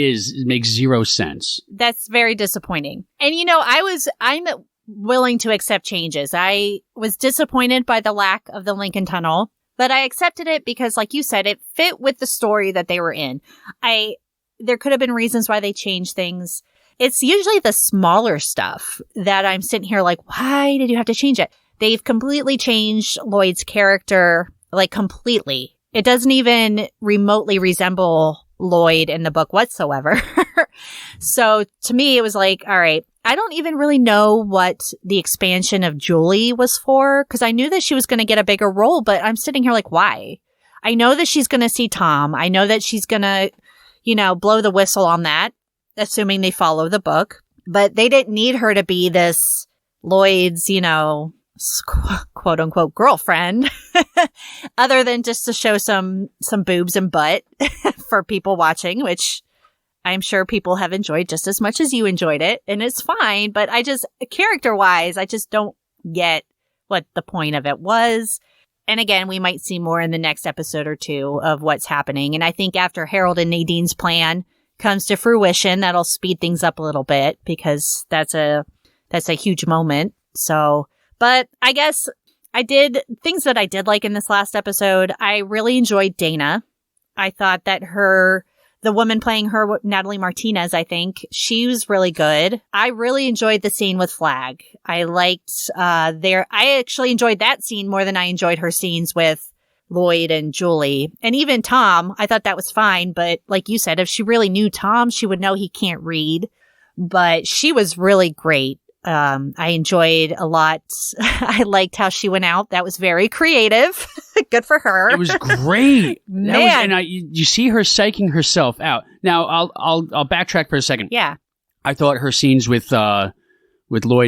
Speaker 2: makes zero sense.
Speaker 1: That's very disappointing. And, you know, I'm willing to accept changes. I was disappointed by the lack of the Lincoln Tunnel, but I accepted it because, like you said, it fit with the story that they were in. There could have been reasons why they changed things. It's usually the smaller stuff that I'm sitting here like, why did you have to change it? They've completely changed Lloyd's character, like completely. It doesn't even remotely resemble Lloyd in the book whatsoever. So to me, it was like, all right, I don't even really know what the expansion of Julie was for, because I knew that she was going to get a bigger role, but I'm sitting here like, why? I know that she's going to see Tom. I know that she's going to, you know, blow the whistle on that, assuming they follow the book. But they didn't need her to be this Lloyd's, you know, quote unquote girlfriend, other than just to show some boobs and butt for people watching, which I'm sure people have enjoyed just as much as you enjoyed it. And it's fine. But character wise, I just don't get what the point of it was. And again, we might see more in the next episode or two of what's happening. And I think after Harold and Nadine's plan comes to fruition, that'll speed things up a little bit because that's a huge moment. So, but I guess things that I did like in this last episode. I really enjoyed Dana. I thought that the woman playing her, Natalie Martinez, I think, she was really good. I really enjoyed the scene with Flag. I liked I actually enjoyed that scene more than I enjoyed her scenes with Lloyd and Julie. And even Tom, I thought that was fine. But like you said, if she really knew Tom, she would know he can't read. But she was really great. I enjoyed a lot. I liked how she went out. That was very creative. Good for her.
Speaker 2: It was great.
Speaker 1: Man.
Speaker 2: You see her psyching herself out. Now, I'll backtrack for a second.
Speaker 1: Yeah.
Speaker 2: I thought her scenes with Lloyd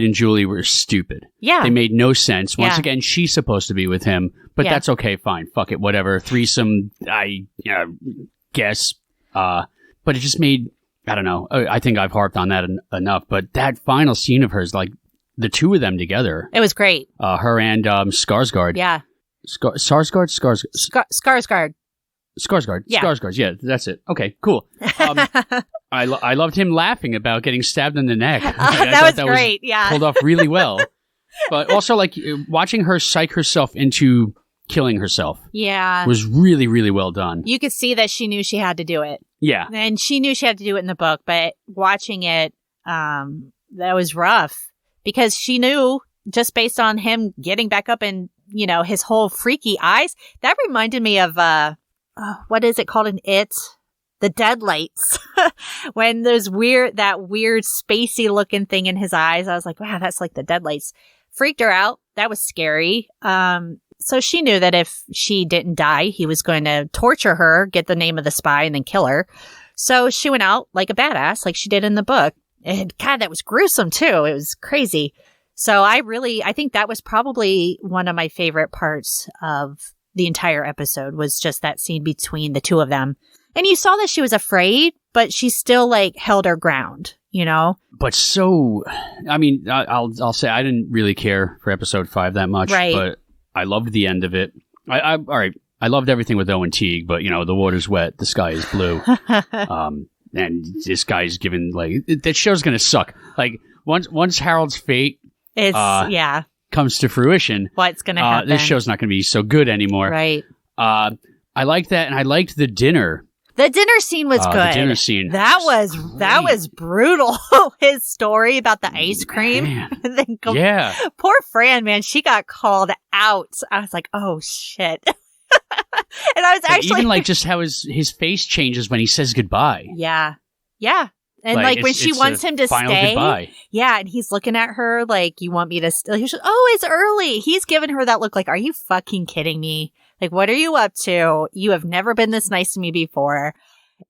Speaker 2: and Julie were stupid.
Speaker 1: Yeah.
Speaker 2: They made no sense. Once again, she's supposed to be with him, but that's okay, fine. Fuck it, whatever. Threesome, I guess. But it just made, I don't know. I think I've harped on that enough, but that final scene of hers, like the two of them together.
Speaker 1: It was great.
Speaker 2: Her and Skarsgård.
Speaker 1: Yeah.
Speaker 2: Skarsgård?
Speaker 1: Skarsgård.
Speaker 2: Skarsgård.
Speaker 1: Yeah.
Speaker 2: Skarsgård. Yeah, that's it. Okay, cool. I loved him laughing about getting stabbed in the neck.
Speaker 1: That was great. Yeah.
Speaker 2: Pulled off really well. But also, like, watching her psych herself into killing herself.
Speaker 1: Yeah.
Speaker 2: Was really, really well done.
Speaker 1: You could see that she knew she had to do it.
Speaker 2: Yeah.
Speaker 1: And she knew she had to do it in the book, but watching it, that was rough because she knew just based on him getting back up and, you know, his whole freaky eyes. That reminded me of, what is it called in It? The Deadlights. When there's that weird spacey looking thing in his eyes. I was like, wow, that's like the Deadlights. Freaked her out. That was scary. So she knew that if she didn't die, he was going to torture her, get the name of the spy, and then kill her. So she went out like a badass, like she did in the book. And God, that was gruesome too. It was crazy. So I think that was probably one of my favorite parts of the entire episode was just that scene between the two of them. And you saw that she was afraid, but she still like held her ground, you know?
Speaker 2: But so, I mean, I'll say I didn't really care for episode 5 that much,
Speaker 1: right.
Speaker 2: But I loved the end of it. All right. I loved everything with Owen Teague, but the water's wet, the sky is blue. And this guy's given that show's gonna suck. Like once Harold's fate comes to fruition,
Speaker 1: what's gonna happen?
Speaker 2: This show's not gonna be so good anymore.
Speaker 1: Right.
Speaker 2: I like that, and I liked the dinner.
Speaker 1: The dinner scene was good.
Speaker 2: The dinner scene.
Speaker 1: That was brutal. His story about the ice cream.
Speaker 2: Yeah.
Speaker 1: Poor Fran, man, she got called out. I was like, oh shit. And I was actually
Speaker 2: even just how his face changes when he says goodbye.
Speaker 1: Yeah. Yeah. And when she wants him to stay. Goodbye. Yeah, and he's looking at her like, you want me to stay? It's early. He's giving her that look like, are you fucking kidding me? Like, what are you up to? You have never been this nice to me before.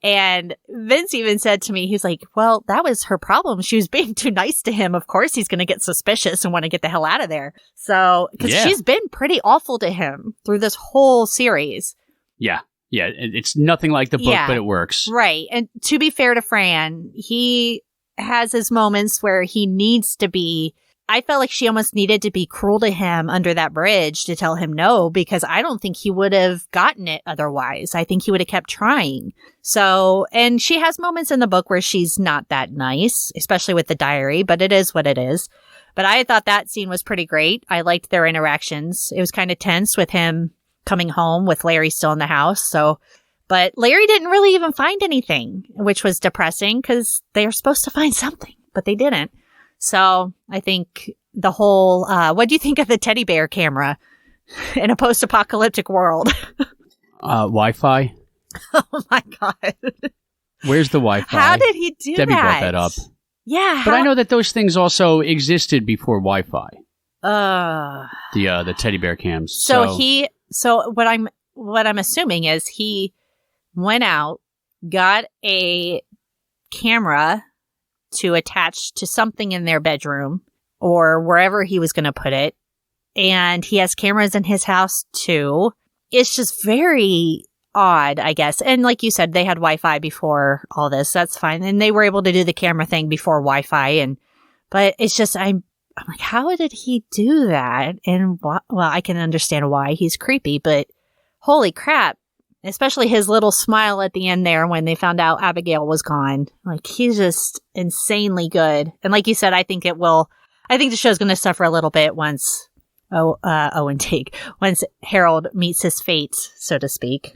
Speaker 1: And Vince even said to me, he's like, well, that was her problem. She was being too nice to him. Of course, he's going to get suspicious and want to get the hell out of there. So, because she's been pretty awful to him through this whole series.
Speaker 2: Yeah. Yeah. It's nothing like the book, but it works.
Speaker 1: Right. And to be fair to Fran, he has his moments where he needs to be. I felt like she almost needed to be cruel to him under that bridge to tell him no, because I don't think he would have gotten it otherwise. I think he would have kept trying. So, and she has moments in the book where she's not that nice, especially with the diary, but it is what it is. But I thought that scene was pretty great. I liked their interactions. It was kind of tense with him coming home with Larry still in the house. So, but Larry didn't really even find anything, which was depressing because they were supposed to find something, but they didn't. So I think the whole, what do you think of the teddy bear camera in a post-apocalyptic world?
Speaker 2: Wi-Fi.
Speaker 1: Oh my God.
Speaker 2: Where's the Wi-Fi?
Speaker 1: How did he do
Speaker 2: Debbie
Speaker 1: that?
Speaker 2: brought that up.
Speaker 1: Yeah.
Speaker 2: But I know that those things also existed before Wi-Fi. The teddy bear cams.
Speaker 1: So what I'm assuming is he went out, got a camera to attach to something in their bedroom or wherever he was going to put it. And he has cameras in his house too. It's just very odd, I guess. And like you said, they had Wi-Fi before all this. That's fine. And they were able to do the camera thing before Wi-Fi. But it's just, I'm like, how did he do that? And I can understand why. He's creepy, but holy crap. Especially his little smile at the end there when they found out Abigail was gone. Like, he's just insanely good. And like you said, I think the show's going to suffer a little bit once Owen Teague, once Harold meets his fate, so to speak.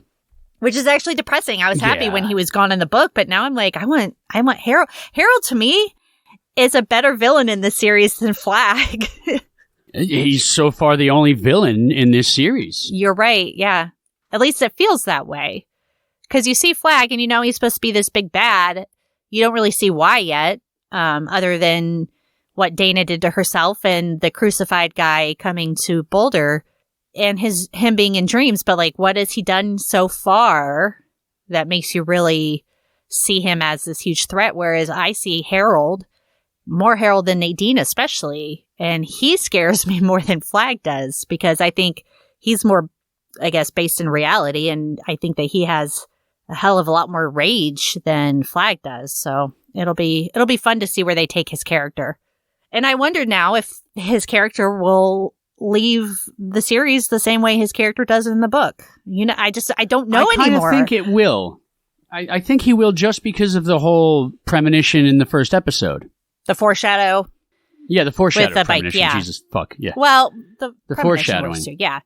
Speaker 1: Which is actually depressing. I was happy when he was gone in the book, but now I'm like, I want Harold. Harold, to me, is a better villain in this series than Flag.
Speaker 2: He's so far the only villain in this series.
Speaker 1: You're right, yeah. At least it feels that way. Because you see Flag and he's supposed to be this big bad. You don't really see why yet, other than what Dana did to herself and the crucified guy coming to Boulder and him being in dreams. But like, what has he done so far that makes you really see him as this huge threat? Whereas I see Harold, more Harold than Nadine especially, and he scares me more than Flag does because I think he's more, I guess, based in reality, and I think that he has a hell of a lot more rage than Flag does. So it'll be fun to see where they take his character. And I wonder now if his character will leave the series the same way his character does in the book. I don't know anymore.
Speaker 2: I think it will. I think he will just because of the whole premonition in the first episode.
Speaker 1: The foreshadow.
Speaker 2: Yeah, the foreshadow
Speaker 1: with the
Speaker 2: premonition.
Speaker 1: bike, yeah.
Speaker 2: Jesus, fuck, yeah.
Speaker 1: Well, the
Speaker 2: foreshadowing.
Speaker 1: Too, yeah.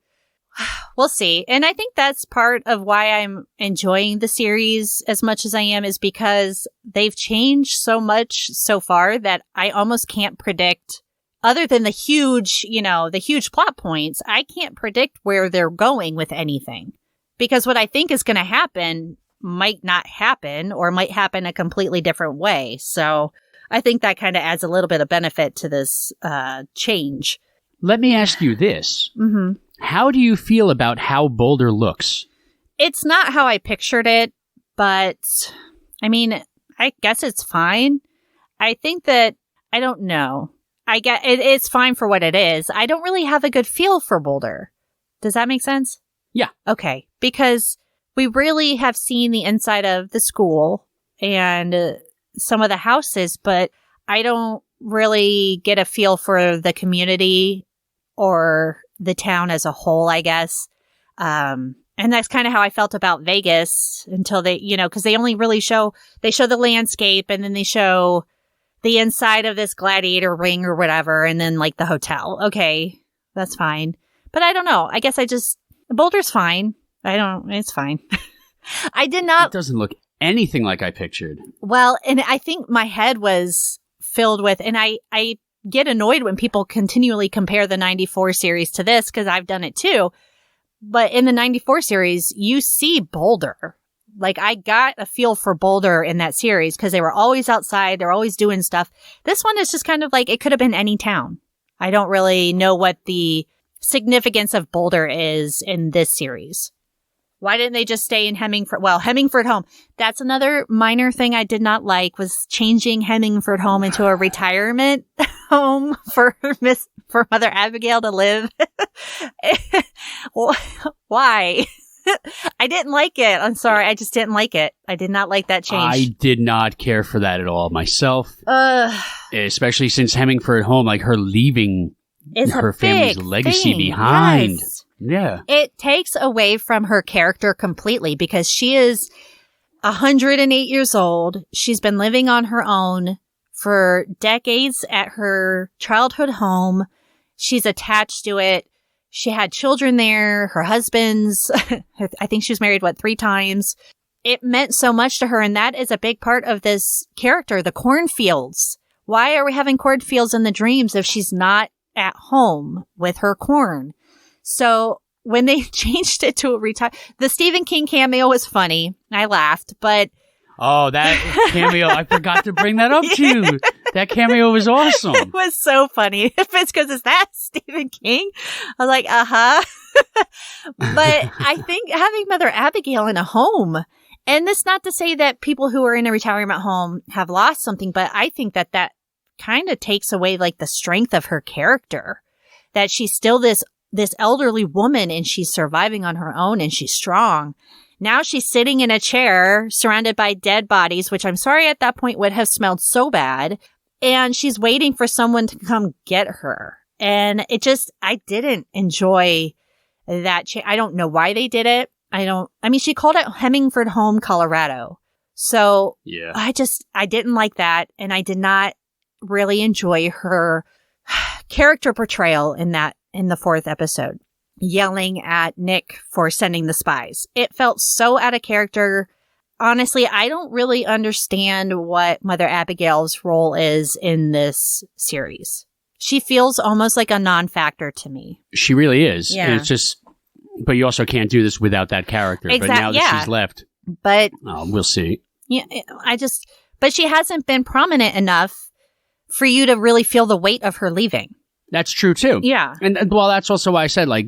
Speaker 1: We'll see. And I think that's part of why I'm enjoying the series as much as I am is because they've changed so much so far that I almost can't predict, other than the huge plot points, I can't predict where they're going with anything. Because what I think is going to happen might not happen or might happen a completely different way. So I think that kind of adds a little bit of benefit to this change.
Speaker 2: Let me ask you this.
Speaker 1: Mm-hmm.
Speaker 2: How do you feel about how Boulder looks?
Speaker 1: It's not how I pictured it, but I mean, I guess it's fine. I think that, I don't know. I get it's fine for what it is. I don't really have a good feel for Boulder. Does that make sense?
Speaker 2: Yeah.
Speaker 1: Okay. Because we really have seen the inside of the school and some of the houses, but I don't really get a feel for the community or the town as a whole, I guess. And that's kind of how I felt about Vegas until they, because they only really show the landscape and then they show the inside of this gladiator ring or whatever. And then like the hotel. Okay, that's fine. But I don't know. I guess Boulder's fine. It's fine. I did not.
Speaker 2: It doesn't look anything like I pictured.
Speaker 1: Well, and I think my head was filled with, and I get annoyed when people continually compare the 94 series to this because I've done it too. But in the 94 series, you see Boulder. Like, I got a feel for Boulder in that series because they were always outside. They're always doing stuff. This one is just kind of like, it could have been any town. I don't really know what the significance of Boulder is in this series. Why didn't they just stay in Hemingford? Well, Hemingford Home. That's another minor thing I did not like, was changing Hemingford Home into a retirement home for Mother Abigail to live. Why? I didn't like it. I'm sorry. I just didn't like it. I did not like that change.
Speaker 2: I did not care for that at all myself. Especially since Hemingford Home, like her leaving her family's legacy behind.
Speaker 1: Yes.
Speaker 2: Yeah.
Speaker 1: It takes away from her character completely because she is 108 years old. She's been living on her own for decades at her childhood home. She's attached to it. She had children there, her husband's. I think she was married, 3 times. It meant so much to her, and that is a big part of this character, the cornfields. Why are we having cornfields in the dreams if she's not at home with her corn? So when they changed it to the Stephen King cameo was funny. I laughed, but...
Speaker 2: Oh, that cameo, I forgot to bring that up to you. That cameo was awesome.
Speaker 1: It was so funny. If it's because it's that Stephen King, I was like, uh-huh. But I think having Mother Abigail in a home, and this not to say that people who are in a retirement home have lost something, but I think that kind of takes away like the strength of her character, that she's still this elderly woman and she's surviving on her own and she's strong. Now she's sitting in a chair surrounded by dead bodies, which I'm sorry at that point would have smelled so bad. And she's waiting for someone to come get her. And I didn't enjoy that. I don't know why they did it. She called it Hemingford Home, Colorado. So yeah. I didn't like that. And I did not really enjoy her character portrayal in the 4th episode, yelling at Nick for sending the spies. It felt so out of character. Honestly, I don't really understand what Mother Abigail's role is in this series. She feels almost like a non-factor to me.
Speaker 2: She really is. Yeah. It's just, but you also can't do this without that character. Exactly. But now that she's left,
Speaker 1: but
Speaker 2: we'll see.
Speaker 1: Yeah, but she hasn't been prominent enough for you to really feel the weight of her leaving.
Speaker 2: That's true, too.
Speaker 1: Yeah.
Speaker 2: And well, that's also why I said, like,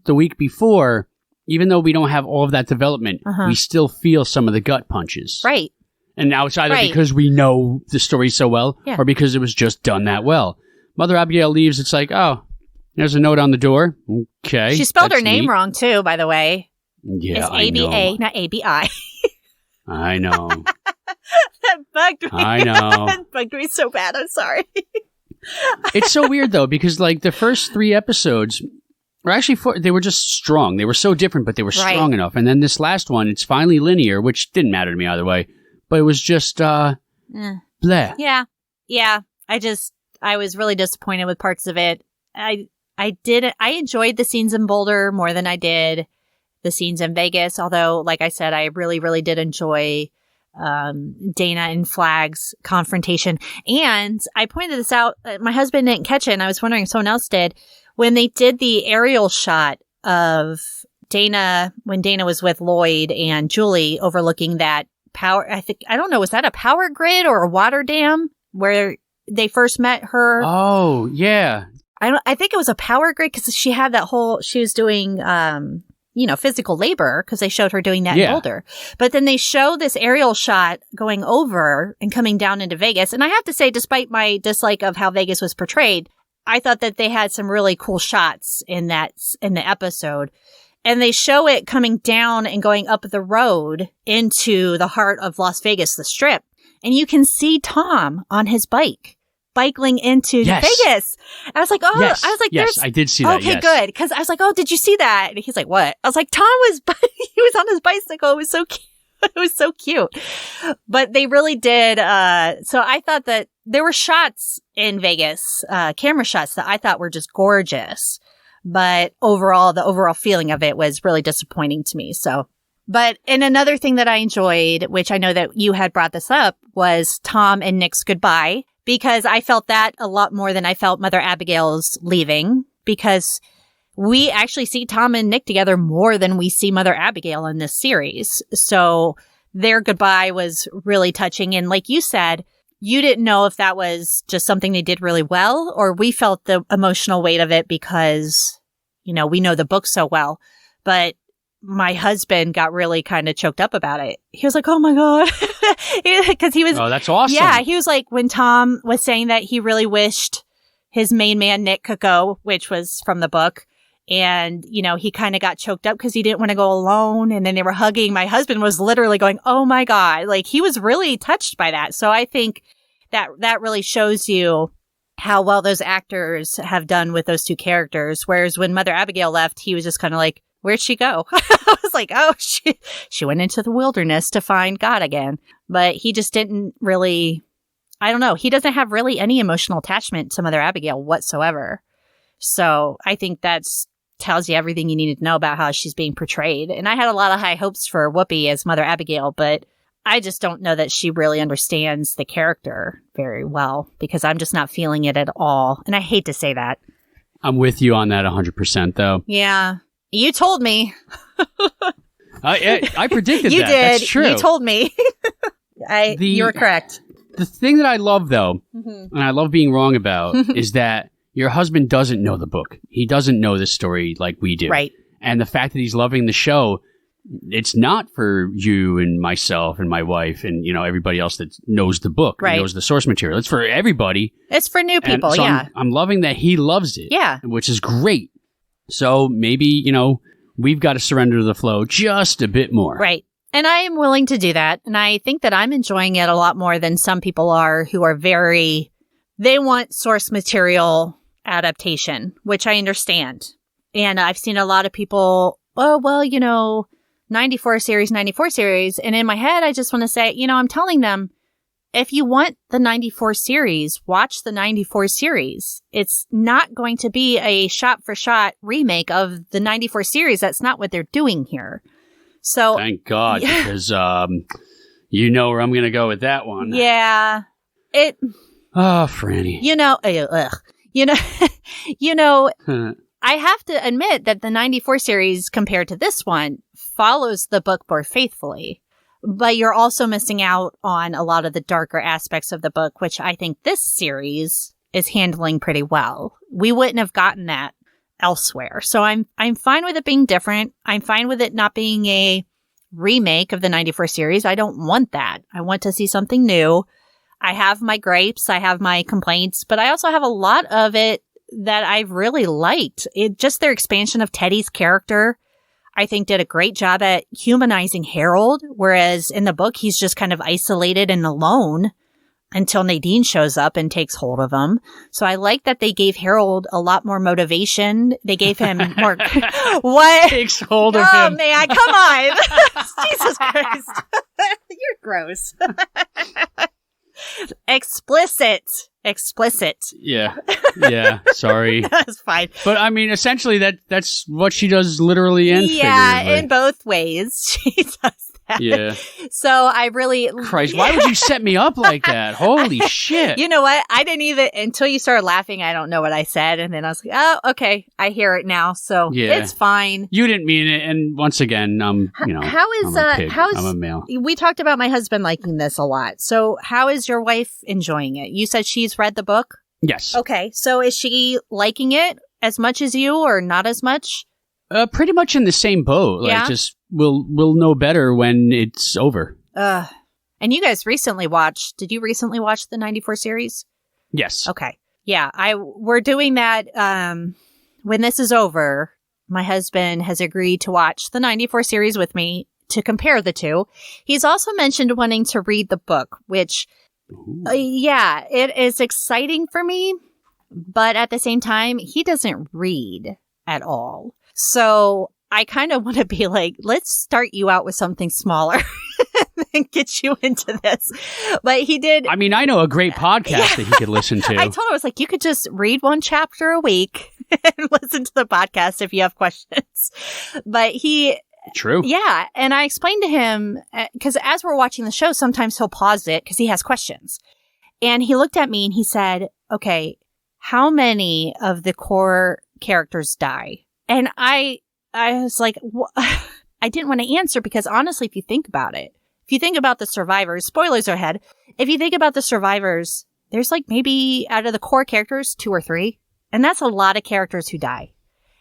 Speaker 2: the week before, even though we don't have all of that development, we still feel some of the gut punches.
Speaker 1: Right.
Speaker 2: And now it's either because we know the story so well or because it was just done that well. Mother Abigail leaves, it's like, oh, there's a note on the door. Okay.
Speaker 1: She spelled her name wrong, too, by the way.
Speaker 2: Yeah,
Speaker 1: it's ABA, not ABI.
Speaker 2: I know.
Speaker 1: That bugged me.
Speaker 2: I know.
Speaker 1: That bugged me so bad. I'm sorry.
Speaker 2: It's so weird, though, because, like, the first 3 episodes, or actually 4, they were just strong. They were so different, but they were strong enough. And then this last one, it's finally linear, which didn't matter to me either way. But it was just, bleh.
Speaker 1: Yeah. Yeah. I was really disappointed with parts of it. I enjoyed the scenes in Boulder more than I did the scenes in Vegas. Although, like I said, I really, really did enjoy Dana and Flag's confrontation. And I pointed this out, my husband didn't catch it, and I was wondering if someone else did. When they did the aerial shot of Dana, when Dana was with Lloyd and Julie overlooking that power, I don't know, was that a power grid or a water dam where they first met her?
Speaker 2: Oh, yeah.
Speaker 1: I think it was a power grid because she had she was doing, physical labor because they showed her doing that in Boulder. But then they show this aerial shot going over and coming down into Vegas. And I have to say, despite my dislike of how Vegas was portrayed, I thought that they had some really cool shots in the episode. And they show it coming down and going up the road into the heart of Las Vegas, the Strip. And you can see Tom on his bike biking into Vegas. I was like,
Speaker 2: yes, I did see that.
Speaker 1: Okay, good. Because I was like, oh, did you see that? And he's like, what? I was like, Tom he was on his bicycle. It was so cute. It was so cute. But they really did. So I thought that there were shots in Vegas, camera shots that I thought were just gorgeous. But overall, the overall feeling of it was really disappointing to me. So, and another thing that I enjoyed, which I know that you had brought this up, was Tom and Nick's goodbye, because I felt that a lot more than I felt Mother Abigail's leaving, because we actually see Tom and Nick together more than we see Mother Abigail in this series. So their goodbye was really touching. And like you said, you didn't know if that was just something they did really well, or we felt the emotional weight of it because, we know the book so well. But my husband got really kind of choked up about it. He was like, oh my God. Because he was.
Speaker 2: Oh, that's awesome.
Speaker 1: Yeah. He was like, when Tom was saying that he really wished his main man, Nick, could go, which was from the book. And, he kind of got choked up because he didn't want to go alone. And then they were hugging. My husband was literally going, oh my God. Like, he was really touched by that. So I think that really shows you how well those actors have done with those two characters. Whereas when Mother Abigail left, he was just kind of like, where'd she go? I was like, oh, she went into the wilderness to find God again. But he just didn't really, I don't know. He doesn't have really any emotional attachment to Mother Abigail whatsoever. So I think that's tells you everything you need to know about how she's being portrayed. And I had a lot of high hopes for Whoopi as Mother Abigail, but I just don't know that she really understands the character very well, because I'm just not feeling it at all. And I hate to say that.
Speaker 2: I'm with you on that 100%, though.
Speaker 1: Yeah. You told me.
Speaker 2: I predicted
Speaker 1: you
Speaker 2: that.
Speaker 1: You did.
Speaker 2: That's true.
Speaker 1: You told me. You were correct.
Speaker 2: The thing that I love, though, and I love being wrong about, is that your husband doesn't know the book. He doesn't know this story like we do.
Speaker 1: Right.
Speaker 2: And the fact that he's loving the show, it's not for you and myself and my wife and, everybody else that knows the book,
Speaker 1: right,
Speaker 2: knows the source material. It's for everybody.
Speaker 1: It's for new people,
Speaker 2: so
Speaker 1: yeah.
Speaker 2: I'm loving that he loves it.
Speaker 1: Yeah.
Speaker 2: Which is great. So maybe, we've got to surrender to the flow just a bit more.
Speaker 1: Right. And I am willing to do that. And I think that I'm enjoying it a lot more than some people are who are they want source material adaptation, which I understand. And I've seen a lot of people, 94 series. And in my head, I just want to say, I'm telling them, if you want the 94 series, watch the 94 series. It's not going to be a shot-for-shot remake of the 94 series. That's not what they're doing here. So
Speaker 2: thank God, because you know where I'm going to go with that one.
Speaker 1: Yeah.
Speaker 2: Oh, Franny.
Speaker 1: I have to admit that the 94 series compared to this one follows the book more faithfully. But you're also missing out on a lot of the darker aspects of the book, which I think this series is handling pretty well. We wouldn't have gotten that elsewhere. So I'm fine with it being different. I'm fine with it not being a remake of the 94 series. I don't want that. I want to see something new. I have my gripes. I have my complaints, but I also have a lot of it that I've really liked. Just their expansion of Teddy's character, I think, did a great job at humanizing Harold, whereas in the book, he's just kind of isolated and alone until Nadine shows up and takes hold of him. So I like that they gave Harold a lot more motivation. They gave him more... What?
Speaker 2: Takes hold of him.
Speaker 1: Oh, man, come on. Jesus Christ. You're gross. Explicit.
Speaker 2: Yeah. Sorry.
Speaker 1: That's fine.
Speaker 2: But I mean, essentially, that's what she does literally and figuratively.
Speaker 1: Yeah, in both ways, she does that.
Speaker 2: Yeah.
Speaker 1: So I really...
Speaker 2: Christ, why would you set me up like that? Holy shit.
Speaker 1: You know what? I didn't even... Until you started laughing, I don't know what I said. And then I was like, oh, okay. I hear it now. So it's fine.
Speaker 2: You didn't mean it. And once again, I'm a male.
Speaker 1: We talked about my husband liking this a lot. So how is your wife enjoying it? You said she's read the book?
Speaker 2: Yes.
Speaker 1: Okay. So is she liking it as much as you or not as much?
Speaker 2: Pretty much in the same boat.
Speaker 1: Yeah?
Speaker 2: Like, just we'll know better when it's over.
Speaker 1: And you guys recently watched... Did you recently watch the 94 series?
Speaker 2: Yes.
Speaker 1: Okay. Yeah. We're doing that. When this is over, my husband has agreed to watch the 94 series with me to compare the two. He's also mentioned wanting to read the book, which Yeah, it is exciting for me, but at the same time, he doesn't read at all. So I kind of want to be like, let's start you out with something smaller and get you into this. But he did.
Speaker 2: I mean, I know a great podcast that he could listen to.
Speaker 1: I told him, I was like, you could just read one chapter a week and listen to the podcast if you have questions. But
Speaker 2: True.
Speaker 1: Yeah. And I explained to him, because as we're watching the show, sometimes he'll pause it because he has questions. And he looked at me and he said, okay, how many of the core characters die? And I was like, I didn't want to answer because honestly, if you think about it, if you think about the survivors, spoilers are ahead. If you think about the survivors, there's like maybe out of the core characters, 2 or 3. And that's a lot of characters who die.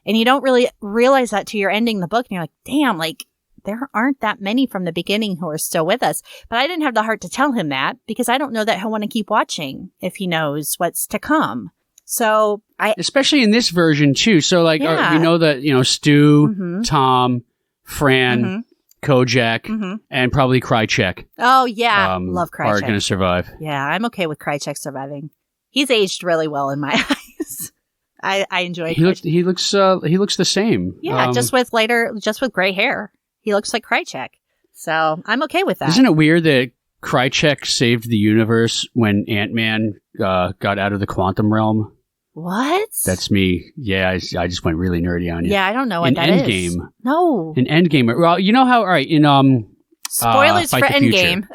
Speaker 1: And you don't really realize that till you're ending the book. And you're like, damn, like there aren't that many from the beginning who are still with us. But I didn't have the heart to tell him that because I don't know that he'll want to keep watching if he knows what's to come. So
Speaker 2: especially in this version too. So like, we know that, Stu, Tom, Fran, Kojak, and probably Krychek.
Speaker 1: Oh yeah. Love Krychek.
Speaker 2: Are going to survive.
Speaker 1: Yeah. I'm okay with Krychek surviving. He's aged really well in my eyes. I enjoy.
Speaker 2: He looks the same.
Speaker 1: Yeah. just with gray hair. He looks like Krychek. So I'm okay with that.
Speaker 2: Isn't it weird that Krychek saved the universe when Ant-Man got out of the quantum realm?
Speaker 1: What?
Speaker 2: That's me. Yeah, I just went really nerdy on you.
Speaker 1: Yeah, I don't know what that is.
Speaker 2: Endgame.
Speaker 1: No.
Speaker 2: In Endgame. Well, you know how, all right, in
Speaker 1: spoilers for Endgame.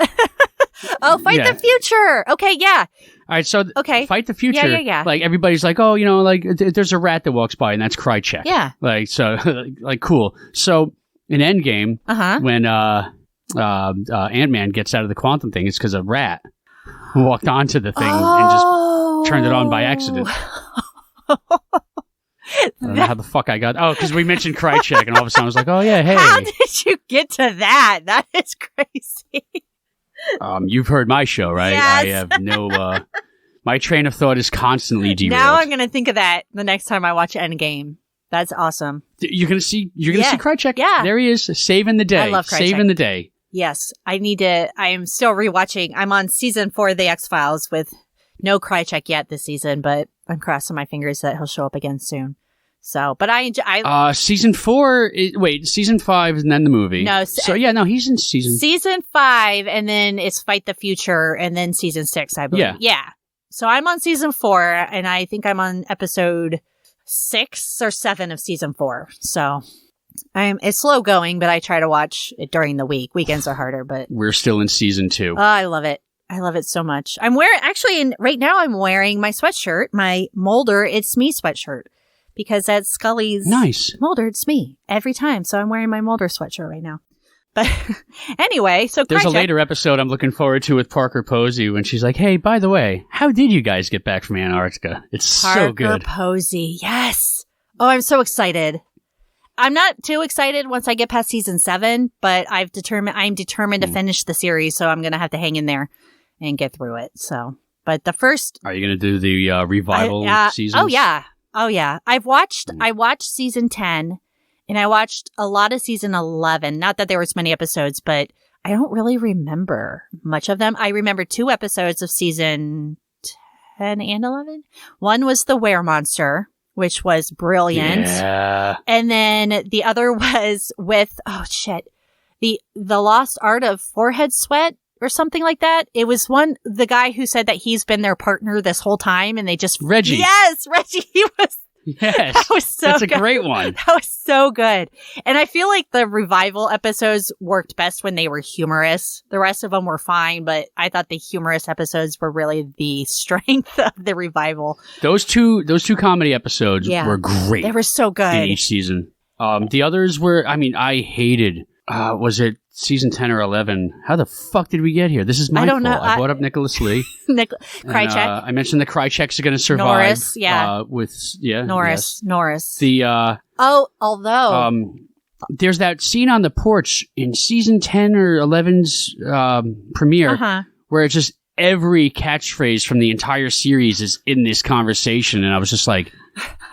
Speaker 1: Oh, Fight the Future. Okay, yeah.
Speaker 2: All right, so Fight the Future.
Speaker 1: Yeah.
Speaker 2: Like, everybody's like, oh, there's a rat that walks by, and that's Krychek.
Speaker 1: Yeah.
Speaker 2: Like, so, like, cool. So, in Endgame, when Ant-Man gets out of the quantum thing, it's because a rat walked onto the thing and just turned it on by accident. I don't know how the fuck I got... Oh, because we mentioned Krychek, and all of a sudden I was like, oh, yeah, hey.
Speaker 1: How did you get to that? That is crazy.
Speaker 2: You've heard my show, right?
Speaker 1: Yes.
Speaker 2: I have no... my train of thought is constantly derailed.
Speaker 1: Now I'm going to think of that the next time I watch Endgame. That's awesome.
Speaker 2: You're going to see Krychek?
Speaker 1: Yeah.
Speaker 2: There he is, saving the day.
Speaker 1: I love Krychek.
Speaker 2: Saving the day.
Speaker 1: Yes. I am still rewatching. I'm on season 4 of The X-Files with no Krychek yet this season, but I'm crossing my fingers that he'll show up again soon. So, but I enjoy.
Speaker 2: Season 4. Season 5 and then the movie.
Speaker 1: No.
Speaker 2: So yeah, no, he's in
Speaker 1: season 5, and then it's Fight the Future, and then season 6, I believe. Yeah. So I'm on season 4, and I think I'm on episode 6 or 7 of season 4. So it's slow going, but I try to watch it during the week. Weekends are harder, but
Speaker 2: we're still in season 2.
Speaker 1: Oh, I love it. I love it so much. Right now I'm wearing my sweatshirt, my Mulder It's Me sweatshirt, because that's Scully's.
Speaker 2: Nice.
Speaker 1: Mulder It's Me every time. So I'm wearing my Mulder sweatshirt right now. But anyway, so
Speaker 2: there's a later episode I'm looking forward to with Parker Posey when she's like, hey, by the way, how did you guys get back from Antarctica? It's so good.
Speaker 1: Parker Posey. Yes. Oh, I'm so excited. I'm not too excited once I get past season 7, but I'm determined to finish the series. So I'm going to have to hang in there and get through it. So, but the first.
Speaker 2: Are you going to do the revival seasons?
Speaker 1: Oh, yeah. I watched season 10. And I watched a lot of season 11. Not that there was many episodes, but I don't really remember much of them. I remember 2 episodes of season 10 and 11. One was the Weremonster, which was brilliant.
Speaker 2: Yeah.
Speaker 1: And then the other was with, the Lost Art of Forehead Sweat or something like that. It was the guy who said that he's been their partner this whole time and they just...
Speaker 2: Reggie.
Speaker 1: Yes, Reggie. He was...
Speaker 2: Yes,
Speaker 1: that was so
Speaker 2: that's
Speaker 1: good.
Speaker 2: A great one.
Speaker 1: That was so good. And I feel like the revival episodes worked best when they were humorous. The rest of them were fine, but I thought the humorous episodes were really the strength of the revival.
Speaker 2: Those two comedy episodes were great.
Speaker 1: They were so good.
Speaker 2: In each season. The others were, I hated, was it season 10 or 11? How the fuck did we get here? This is my fault. I brought up Nicholas Lee.
Speaker 1: Krychek.
Speaker 2: I mentioned the Krycheks are going to survive.
Speaker 1: Norris, yeah.
Speaker 2: Norris.
Speaker 1: Norris.
Speaker 2: Although there's that scene on the porch in season 10 or 11's premiere where it's just every catchphrase from the entire series is in this conversation, and I was just like,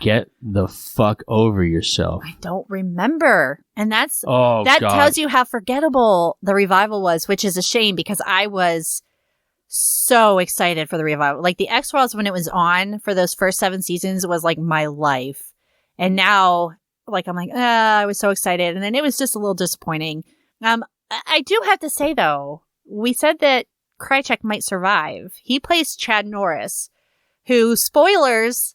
Speaker 2: get the fuck over yourself.
Speaker 1: I don't remember. And that
Speaker 2: God.
Speaker 1: tells you how forgettable the revival was, which is a shame because I was so excited for the revival. Like the X-Files, when it was on for those first 7 seasons, was like my life. And now, like, I'm like, I was so excited. And then it was just a little disappointing. I do have to say, though, we said that Krychek might survive. He plays Chad Norris, who, spoilers,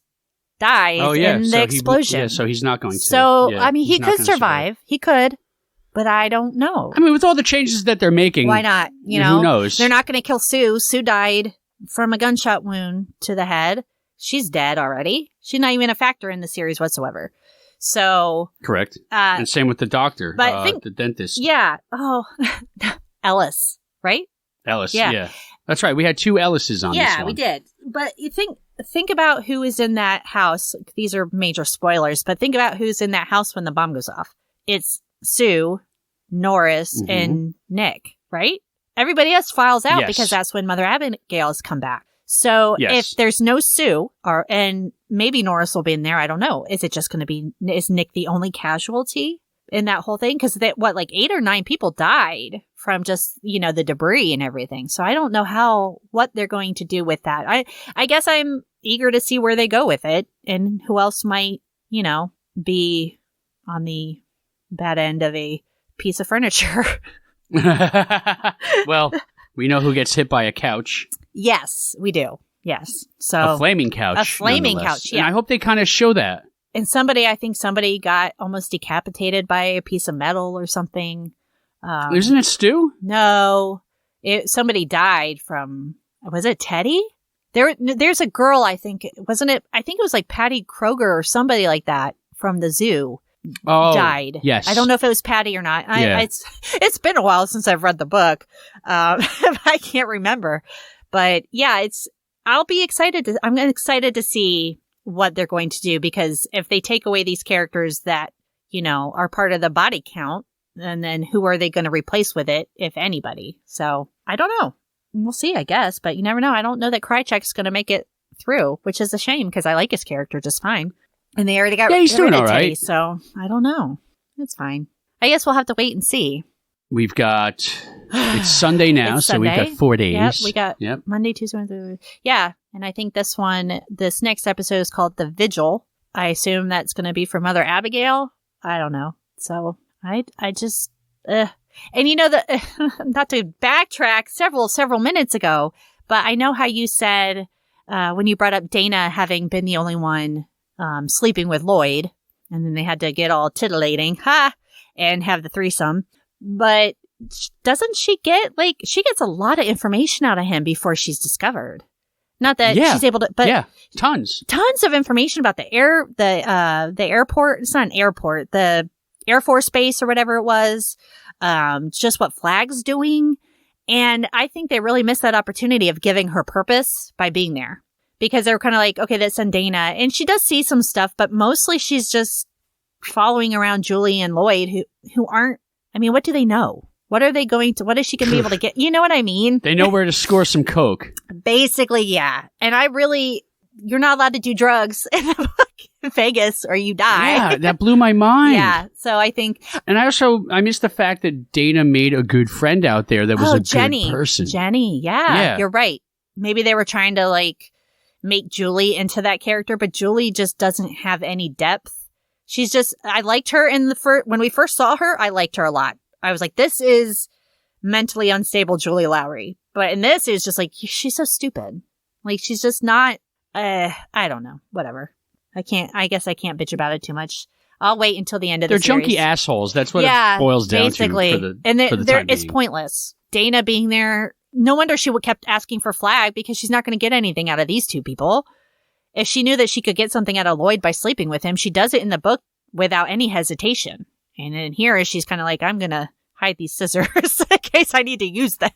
Speaker 1: died in the explosion.
Speaker 2: So he's not going to.
Speaker 1: So, I mean, he could survive. He could. But I don't know.
Speaker 2: I mean, with all the changes that they're making.
Speaker 1: Why not? You know,
Speaker 2: who knows?
Speaker 1: They're not going to kill Sue. Sue died from a gunshot wound to the head. She's dead already. She's not even a factor in the series whatsoever. So.
Speaker 2: Correct. And same with the doctor, the dentist.
Speaker 1: Yeah. Oh, Ellis, right?
Speaker 2: Ellis, yeah. That's right. We had 2 Ellises on this one.
Speaker 1: Yeah, we did. But you think about who is in that house. These are major spoilers, but think about who's in that house when the bomb goes off. It's Sue, Norris, and Nick, right? Everybody else files out because that's when Mother Abigail's come back. So if there's no Sue, and maybe Norris will be in there, I don't know. Is it just going to be, is Nick the only casualty in that whole thing? Because like 8 or 9 people died from just, the debris and everything. So I don't know what they're going to do with that. I guess I'm eager to see where they go with it and who else might, be on the bad end of a piece of furniture.
Speaker 2: Well, we know who gets hit by a couch.
Speaker 1: Yes, we do. Yes. So
Speaker 2: a flaming couch.
Speaker 1: A flaming couch, yeah.
Speaker 2: And I hope they kind of show that.
Speaker 1: And I think somebody got almost decapitated by a piece of metal or something.
Speaker 2: Isn't it Stu?
Speaker 1: No. Somebody died from, was it Teddy? There's a girl, I think, wasn't it? I think it was like Patty Kroger or somebody like that from the zoo. Died.
Speaker 2: Yes.
Speaker 1: I don't know if it was Patty or not. It's been a while since I've read the book. I can't remember. But yeah, I'm excited to see what they're going to do, because if they take away these characters that, are part of the body count, and then who are they going to replace with it, if anybody? So I don't know. We'll see, I guess, but you never know. I don't know that Krychek's going to make it through, which is a shame because I like his character just fine. And they already got
Speaker 2: he's doing all right.
Speaker 1: So I don't know. It's fine. I guess we'll have to wait and see.
Speaker 2: We've got, it's Sunday now, so we've got 4 days.
Speaker 1: Yep, we got Monday, Tuesday, Wednesday. Yeah, and I think this next episode is called The Vigil. I assume that's going to be for Mother Abigail. I don't know. So I just, and not to backtrack several minutes ago, but I know how you said when you brought up Dana having been the only one sleeping with Lloyd, and then they had to get all titillating, and have the threesome. But doesn't she she gets a lot of information out of him before she's discovered. Not that she's able to, but
Speaker 2: tons
Speaker 1: of information about the airport. It's not an airport, the Air Force Base or whatever it was. Just what Flag's doing. And I think they really missed that opportunity of giving her purpose by being there. Because they're kind of like, okay, that's on Dana. And she does see some stuff, but mostly she's just following around Julie and Lloyd, who aren't, what do they know? What is she going to be able to get? You know what I mean?
Speaker 2: They know where to score some coke.
Speaker 1: Basically, yeah. And you're not allowed to do drugs in Vegas or you die.
Speaker 2: Yeah, that blew my mind.
Speaker 1: Yeah, so I think.
Speaker 2: And I missed the fact that Dana made a good friend out there that was a good person.
Speaker 1: Jenny, yeah, you're right. Maybe they were trying to make Julie into that character, but Julie just doesn't have any depth. She's just, I liked her when we first saw her, I liked her a lot. I was like, this is mentally unstable Julie Lowry. But in this, it's just she's so stupid. She's just not, I don't know, whatever. I guess I can't bitch about it too much. I'll wait until the end of the series.
Speaker 2: They're junky assholes. That's what it boils down
Speaker 1: basically.
Speaker 2: To. And
Speaker 1: it's pointless. Dana being there, no wonder she kept asking for Flag, because she's not going to get anything out of these two people. If she knew that she could get something out of Lloyd by sleeping with him, she does it in the book without any hesitation. And in here, she's kind of like, I'm going to hide these scissors in case I need to use them.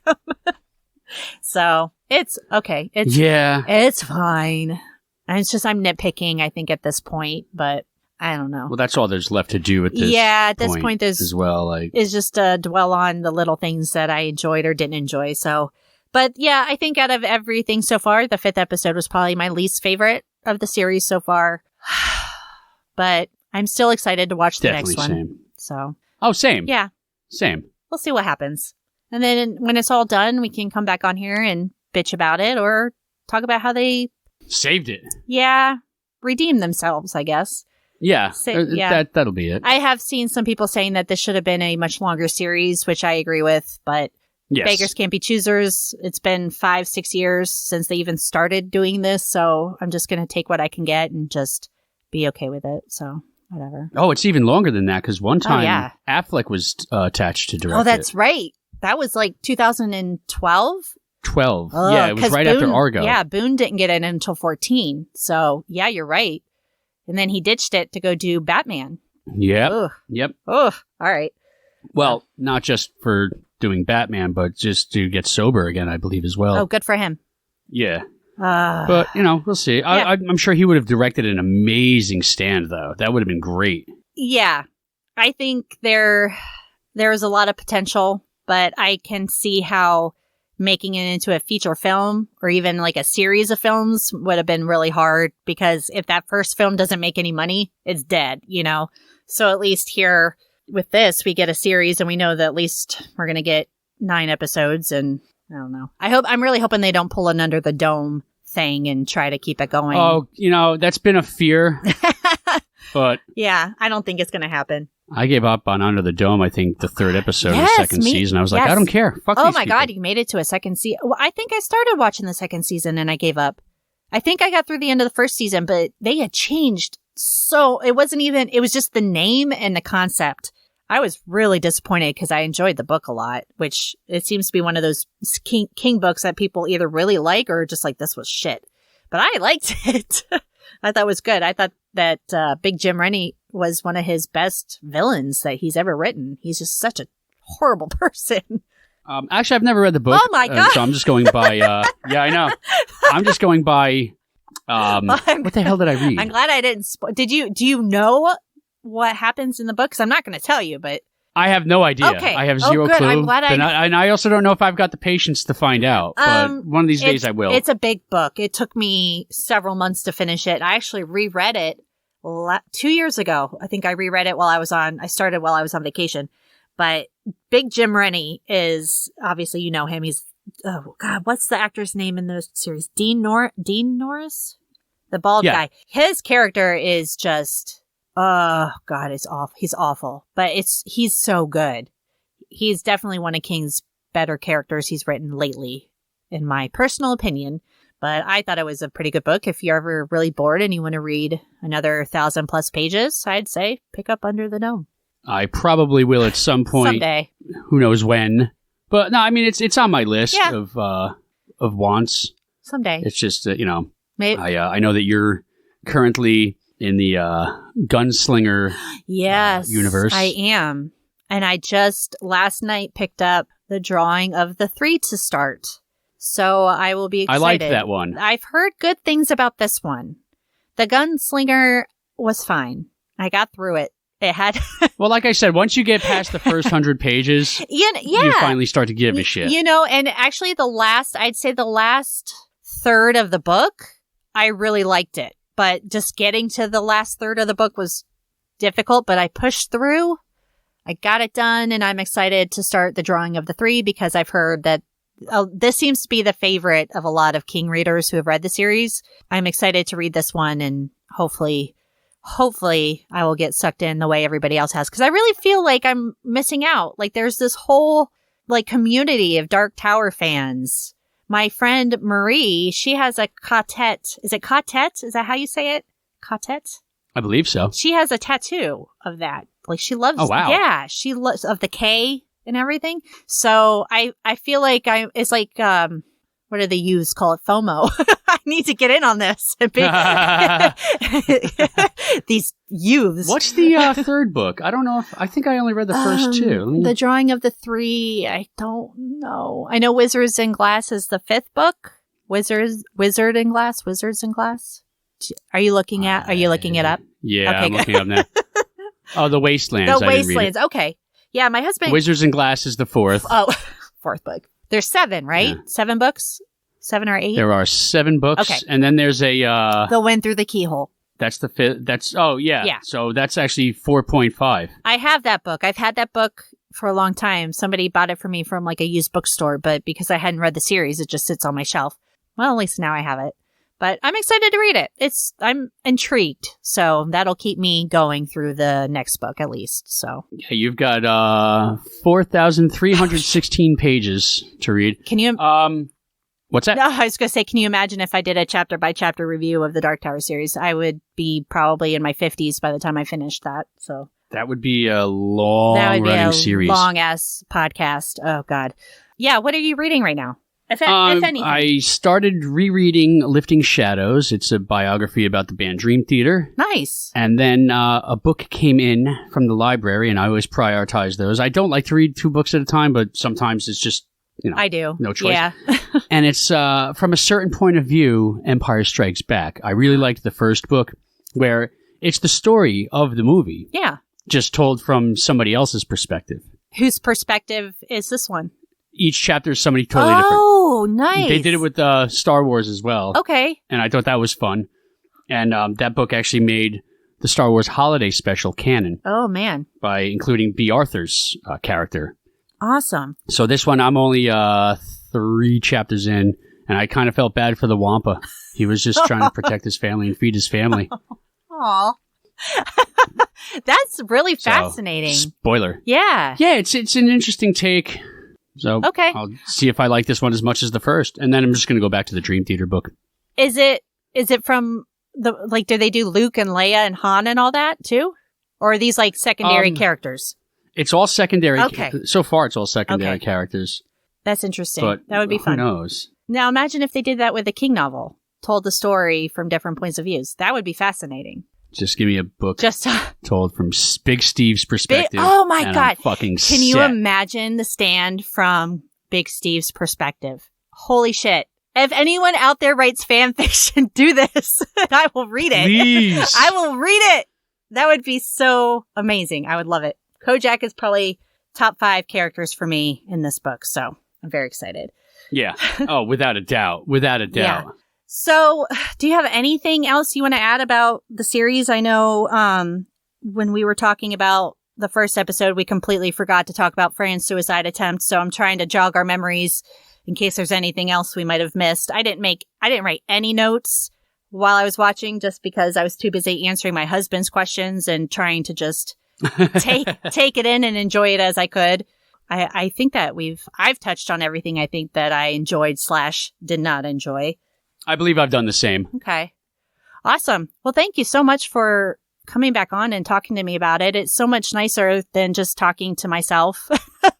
Speaker 1: So it's okay. It's fine. And it's just, I'm nitpicking, I think, at this point, but I don't know.
Speaker 2: Well, that's all there's left to do at this point.
Speaker 1: Yeah, at this point, there's
Speaker 2: as well.
Speaker 1: Is just to dwell on the little things that I enjoyed or didn't enjoy. So, but yeah, I think out of everything so far, the 5th episode was probably my least favorite of the series so far. But I'm still excited to watch the next one.
Speaker 2: Same.
Speaker 1: So.
Speaker 2: Oh, same.
Speaker 1: Yeah.
Speaker 2: Same.
Speaker 1: We'll see what happens. And then when it's all done, we can come back on here and bitch about it or talk about how they
Speaker 2: saved it.
Speaker 1: Yeah, redeem themselves, I guess.
Speaker 2: Yeah,
Speaker 1: yeah.
Speaker 2: That'll be it.
Speaker 1: I have seen some people saying that this should have been a much longer series, which I agree with, but
Speaker 2: yes.
Speaker 1: Beggars can't be choosers. It's been 5-6 years since they even started doing this, so I'm just going to take what I can get and just be okay with it, so whatever.
Speaker 2: Oh, it's even longer than that, because one time Affleck was attached to direct it.
Speaker 1: Oh, that's right. That was like 2012?
Speaker 2: 12. Yeah, it was right after Argo.
Speaker 1: Yeah, Boone didn't get it until 14, so yeah, you're right. And then he ditched it to go do Batman.
Speaker 2: Yep.
Speaker 1: Ugh.
Speaker 2: Yep.
Speaker 1: Ugh. All right.
Speaker 2: Well, not just for doing Batman, but just to get sober again, I believe, as well.
Speaker 1: Oh, good for him.
Speaker 2: Yeah. But, we'll see. Yeah. I'm sure he would have directed an amazing stand, though. That would have been great.
Speaker 1: Yeah. I think there is a lot of potential, but I can see how making it into a feature film or even like a series of films would have been really hard, because if that first film doesn't make any money, it's dead, So at least here with this, we get a series and we know that at least we're going to get 9 episodes, and I don't know. I'm really hoping they don't pull an Under the Dome thing and try to keep it going.
Speaker 2: Oh, that's been a fear. But
Speaker 1: yeah, I don't think it's going to happen.
Speaker 2: I gave up on Under the Dome, I think, the 3rd episode of the 2nd season. I was like, I don't care. Fuck these people.
Speaker 1: God, you made it to a 2nd season. Well, I think I started watching the 2nd season and I gave up. I think I got through the end of the 1st season, but they had changed. So it was just the name and the concept. I was really disappointed because I enjoyed the book a lot, which it seems to be one of those King books that people either really like or just like, this was shit. But I liked it. I thought it was good. I thought that Big Jim Rennie was one of his best villains that he's ever written. He's just such a horrible person.
Speaker 2: Actually, I've never read the book.
Speaker 1: Oh my God.
Speaker 2: So I'm just going by, yeah, I know. I'm just going by, what the hell did I read?
Speaker 1: I'm glad I didn't do you know what happens in the book? 'Cause I'm not going to tell you, but.
Speaker 2: I have no idea.
Speaker 1: Okay.
Speaker 2: I have zero
Speaker 1: good.
Speaker 2: clue.
Speaker 1: I'm glad
Speaker 2: and I also don't know if I've got the patience to find out. But one of these days I will.
Speaker 1: It's a big book. It took me several months to finish it. I actually reread it 2 years ago. I think I reread it I started while I was on vacation. But Big Jim Rennie is, obviously you know him. He's, oh God, what's the actor's name in the series? Dean Norris? The bald guy. His character is just... Oh God, it's awful. He's awful, but he's so good. He's definitely one of King's better characters he's written lately, in my personal opinion. But I thought it was a pretty good book. If you're ever really bored and you want to read another 1,000+ pages, I'd say pick up Under the Dome.
Speaker 2: I probably will at some point.
Speaker 1: Someday.
Speaker 2: Who knows when? But no, I mean it's on my list of wants.
Speaker 1: Someday.
Speaker 2: It's just
Speaker 1: Maybe.
Speaker 2: I know that you're currently in the gunslinger universe.
Speaker 1: I am. And I just last night picked up the drawing of the 3 to start. So I will be excited.
Speaker 2: I like that one.
Speaker 1: I've heard good things about this one. The gunslinger was fine. I got through it. It had...
Speaker 2: Well, like I said, once you get past the first 100 pages, you finally start to give a shit.
Speaker 1: And actually I'd say the last third of the book, I really liked it. But just getting to the last third of the book was difficult, but I pushed through. I got it done, and I'm excited to start the drawing of the 3 because I've heard that this seems to be the favorite of a lot of King readers who have read the series. I'm excited to read this one, and hopefully I will get sucked in the way everybody else has, because I really feel like I'm missing out. Like there's this whole community of Dark Tower fans. My friend Marie, she has a quartet. Is it quartet? Is that how you say it? Quartet?
Speaker 2: I believe so.
Speaker 1: She has a tattoo of that. Like she loves.
Speaker 2: Oh wow.
Speaker 1: Yeah, she loves of the K and everything. So I feel like it's like what do they use? Call it FOMO. I need to get in on this. These youths.
Speaker 2: What's the 3rd book? I don't know I think I only read the first 2.
Speaker 1: The drawing of the 3, I don't know. I know Wizards in Glass is the 5th book. Wizards in Glass. Are you looking it up?
Speaker 2: Yeah,
Speaker 1: okay,
Speaker 2: I'm looking up now. Oh, The Wastelands.
Speaker 1: The Wastelands. Okay. Yeah, my husband.
Speaker 2: Wizards in Glass is the 4th.
Speaker 1: Oh, 4th book. There's 7, right? Yeah. 7 books? 7 or 8?
Speaker 2: There are 7 books. Okay. And then there's a...
Speaker 1: The Wind Through the Keyhole.
Speaker 2: That's the 5th. Oh, yeah.
Speaker 1: Yeah.
Speaker 2: So that's actually 4.5.
Speaker 1: I have that book. I've had that book for a long time. Somebody bought it for me from like a used bookstore, but because I hadn't read the series, it just sits on my shelf. Well, at least now I have it. But I'm excited to read it. I'm intrigued. So that'll keep me going through the next book at least. So
Speaker 2: yeah, you've got 4,316 pages to read.
Speaker 1: Can you
Speaker 2: what's that?
Speaker 1: No, I was going to say, can you imagine if I did a chapter by chapter review of the Dark Tower series? I would be probably in my 50s by the time I finished that. So
Speaker 2: that would be a long-running series.
Speaker 1: Long-ass podcast. Oh, God. Yeah, what are you reading right now? If anything.
Speaker 2: I started rereading Lifting Shadows. It's a biography about the band Dream Theater.
Speaker 1: Nice.
Speaker 2: And then a book came in from the library, and I always prioritize those. I don't like to read 2 books at a time, but sometimes it's just,
Speaker 1: I do.
Speaker 2: No choice.
Speaker 1: Yeah.
Speaker 2: And it's, from a certain point of view, Empire Strikes Back. I really liked the first book, where it's the story of the movie.
Speaker 1: Yeah.
Speaker 2: Just told from somebody else's perspective.
Speaker 1: Whose perspective is this one?
Speaker 2: Each chapter is somebody totally different.
Speaker 1: Oh, nice.
Speaker 2: They did it with Star Wars as well.
Speaker 1: Okay.
Speaker 2: And I thought that was fun. And that book actually made the Star Wars Holiday Special canon.
Speaker 1: Oh, man.
Speaker 2: By including B. Arthur's character.
Speaker 1: Awesome.
Speaker 2: So this one, I'm only 3 chapters in, and I kind of felt bad for the Wampa. He was just trying to protect his family and feed his family.
Speaker 1: Aw. That's really fascinating.
Speaker 2: Spoiler.
Speaker 1: Yeah.
Speaker 2: Yeah, it's an interesting take. So
Speaker 1: okay.
Speaker 2: I'll see if I like this one as much as the first, and then I'm just going to go back to the Dream Theater book.
Speaker 1: Is it from do they do Luke and Leia and Han and all that too? Or are these like secondary characters?
Speaker 2: It's all secondary.
Speaker 1: Okay.
Speaker 2: So far, it's all secondary characters.
Speaker 1: That's interesting.
Speaker 2: But
Speaker 1: that would be fun.
Speaker 2: Who knows?
Speaker 1: Now imagine if they did that with the King novel, told the story from different points of views. That would be fascinating.
Speaker 2: Just give me a book
Speaker 1: just
Speaker 2: told from Big Steve's perspective.
Speaker 1: Oh my God.
Speaker 2: I'm fucking
Speaker 1: Can you imagine the Stand from Big Steve's perspective? Holy shit. If anyone out there writes fan fiction, do this. I will read it.
Speaker 2: Please.
Speaker 1: I will read it. That would be so amazing. I would love it. Kojak is probably top 5 characters for me in this book. So I'm very excited.
Speaker 2: Yeah. Oh, without a doubt. Without a doubt.
Speaker 1: Yeah. So, do you have anything else you want to add about the series? I know when we were talking about the first episode, we completely forgot to talk about Fran's suicide attempt. So I'm trying to jog our memories in case there's anything else we might have missed. I didn't write any notes while I was watching just because I was too busy answering my husband's questions and trying to just take it in and enjoy it as I could. I think that I've touched on everything I think that I enjoyed / did not enjoy.
Speaker 2: I believe I've done the same.
Speaker 1: Okay. Awesome. Well, thank you so much for coming back on and talking to me about it. It's so much nicer than just talking to myself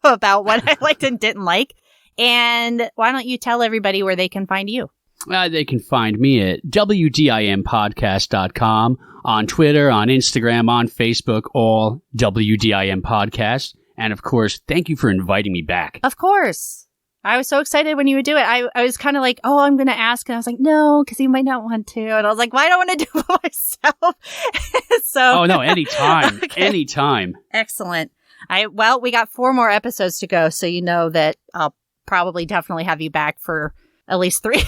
Speaker 1: about what I liked and didn't like. And why don't you tell everybody where they can find you?
Speaker 2: They can find me at WDIMpodcast.com, on Twitter, on Instagram, on Facebook, all WDIM Podcast. And of course, thank you for inviting me back.
Speaker 1: Of course. I was so excited when you would do it. I was kind of like, oh, I'm going to ask. And I was like, no, because you might not want to. And I was like, well, I don't want to do it myself.
Speaker 2: Oh, no, anytime. Okay. Anytime.
Speaker 1: Excellent. We got 4 more episodes to go. So you know that I'll probably definitely have you back for at least three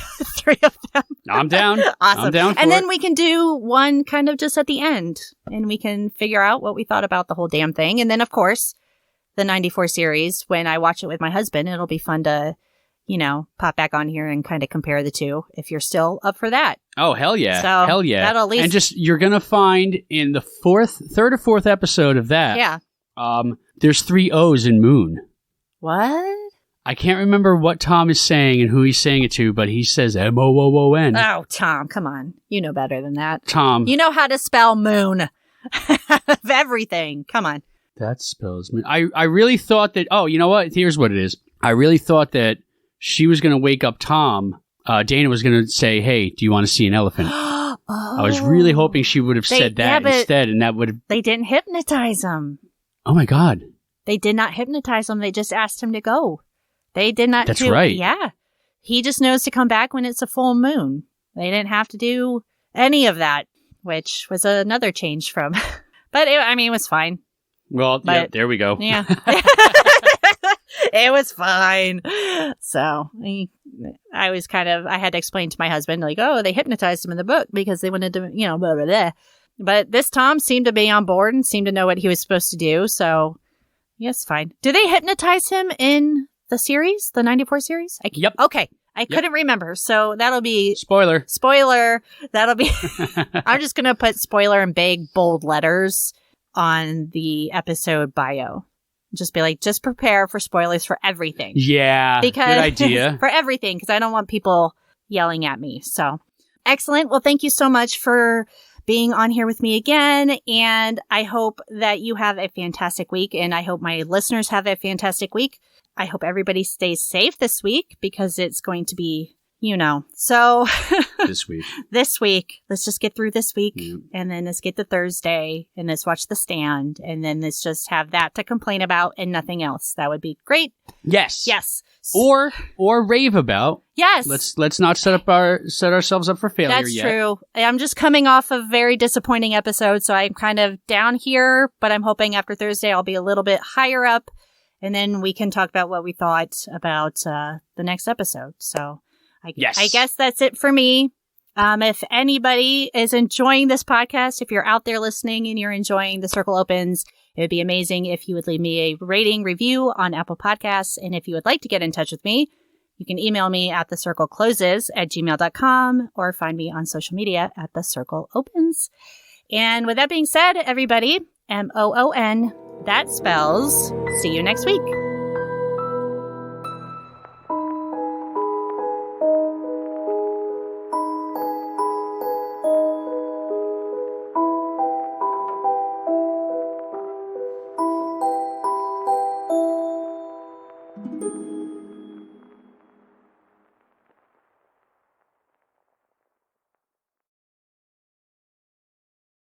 Speaker 1: of them.
Speaker 2: I'm down.
Speaker 1: Awesome.
Speaker 2: I'm down for
Speaker 1: and then
Speaker 2: it.
Speaker 1: we can do one kind of just at the end. And we can figure out what we thought about the whole damn thing. And then, of course, the 94 series, when I watch it with my husband, it'll be fun to, pop back on here and kind of compare the two if you're still up for that.
Speaker 2: Oh, hell yeah.
Speaker 1: So
Speaker 2: hell yeah.
Speaker 1: That'll at least...
Speaker 2: And you're going to find in the third or fourth episode of that.
Speaker 1: Yeah.
Speaker 2: There's 3 O's in Moon.
Speaker 1: What?
Speaker 2: I can't remember what Tom is saying and who he's saying it to, but he says M-O-O-O-N.
Speaker 1: Oh, Tom, come on. You know better than that.
Speaker 2: Tom.
Speaker 1: You know how to spell moon. Of everything. Come on.
Speaker 2: That spells moon. I really thought that, you know what? Here's what it is. I really thought that she was going to wake up Tom. Dana was going to say, hey, do you want to see an elephant?
Speaker 1: Oh.
Speaker 2: I was really hoping she would have said that instead, and that would have...
Speaker 1: They didn't hypnotize him.
Speaker 2: Oh, my God.
Speaker 1: They did not hypnotize him. They just asked him to go. They did not
Speaker 2: That's right.
Speaker 1: Yeah. He just knows to come back when it's a full moon. They didn't have to do any of that, which was another change from... But, it was fine.
Speaker 2: Well, yeah, there we go.
Speaker 1: Yeah. It was fine. So I had to explain to my husband, like, oh, they hypnotized him in the book because they wanted to, blah, blah, blah. But this Tom seemed to be on board and seemed to know what he was supposed to do. So Yes, fine. Do they hypnotize him in the series, the 94 series?
Speaker 2: Yep.
Speaker 1: Okay. I couldn't remember. So that'll be...
Speaker 2: Spoiler.
Speaker 1: That'll be... I'm just going to put spoiler in big, bold letters on the episode bio. Just be like, just prepare for spoilers for everything.
Speaker 2: Yeah. Good idea.
Speaker 1: For everything, because I don't want people yelling at me. So, excellent. Well, thank you so much for being on here with me again. And I hope that you have a fantastic week. And I hope my listeners have a fantastic week. I hope everybody stays safe this week because it's going to be, so
Speaker 2: this
Speaker 1: week, let's just get through this week and then let's get to Thursday and let's watch The Stand and then let's just have that to complain about and nothing else. That would be great.
Speaker 2: Yes.
Speaker 1: Yes.
Speaker 2: Or rave about.
Speaker 1: Yes.
Speaker 2: Let's not set ourselves up for failure
Speaker 1: That's
Speaker 2: yet.
Speaker 1: That's true. I'm just coming off a very disappointing episode, so I'm kind of down here, but I'm hoping after Thursday I'll be a little bit higher up. And then we can talk about what we thought about the next episode. So I guess that's it for me. If anybody is enjoying this podcast, if you're out there listening and you're enjoying The Circle Opens, it would be amazing if you would leave me a rating review on Apple Podcasts. And if you would like to get in touch with me, you can email me at thecirclecloses@gmail.com or find me on social media at The Circle Opens. And with that being said, everybody, MOON. That spells see you next week.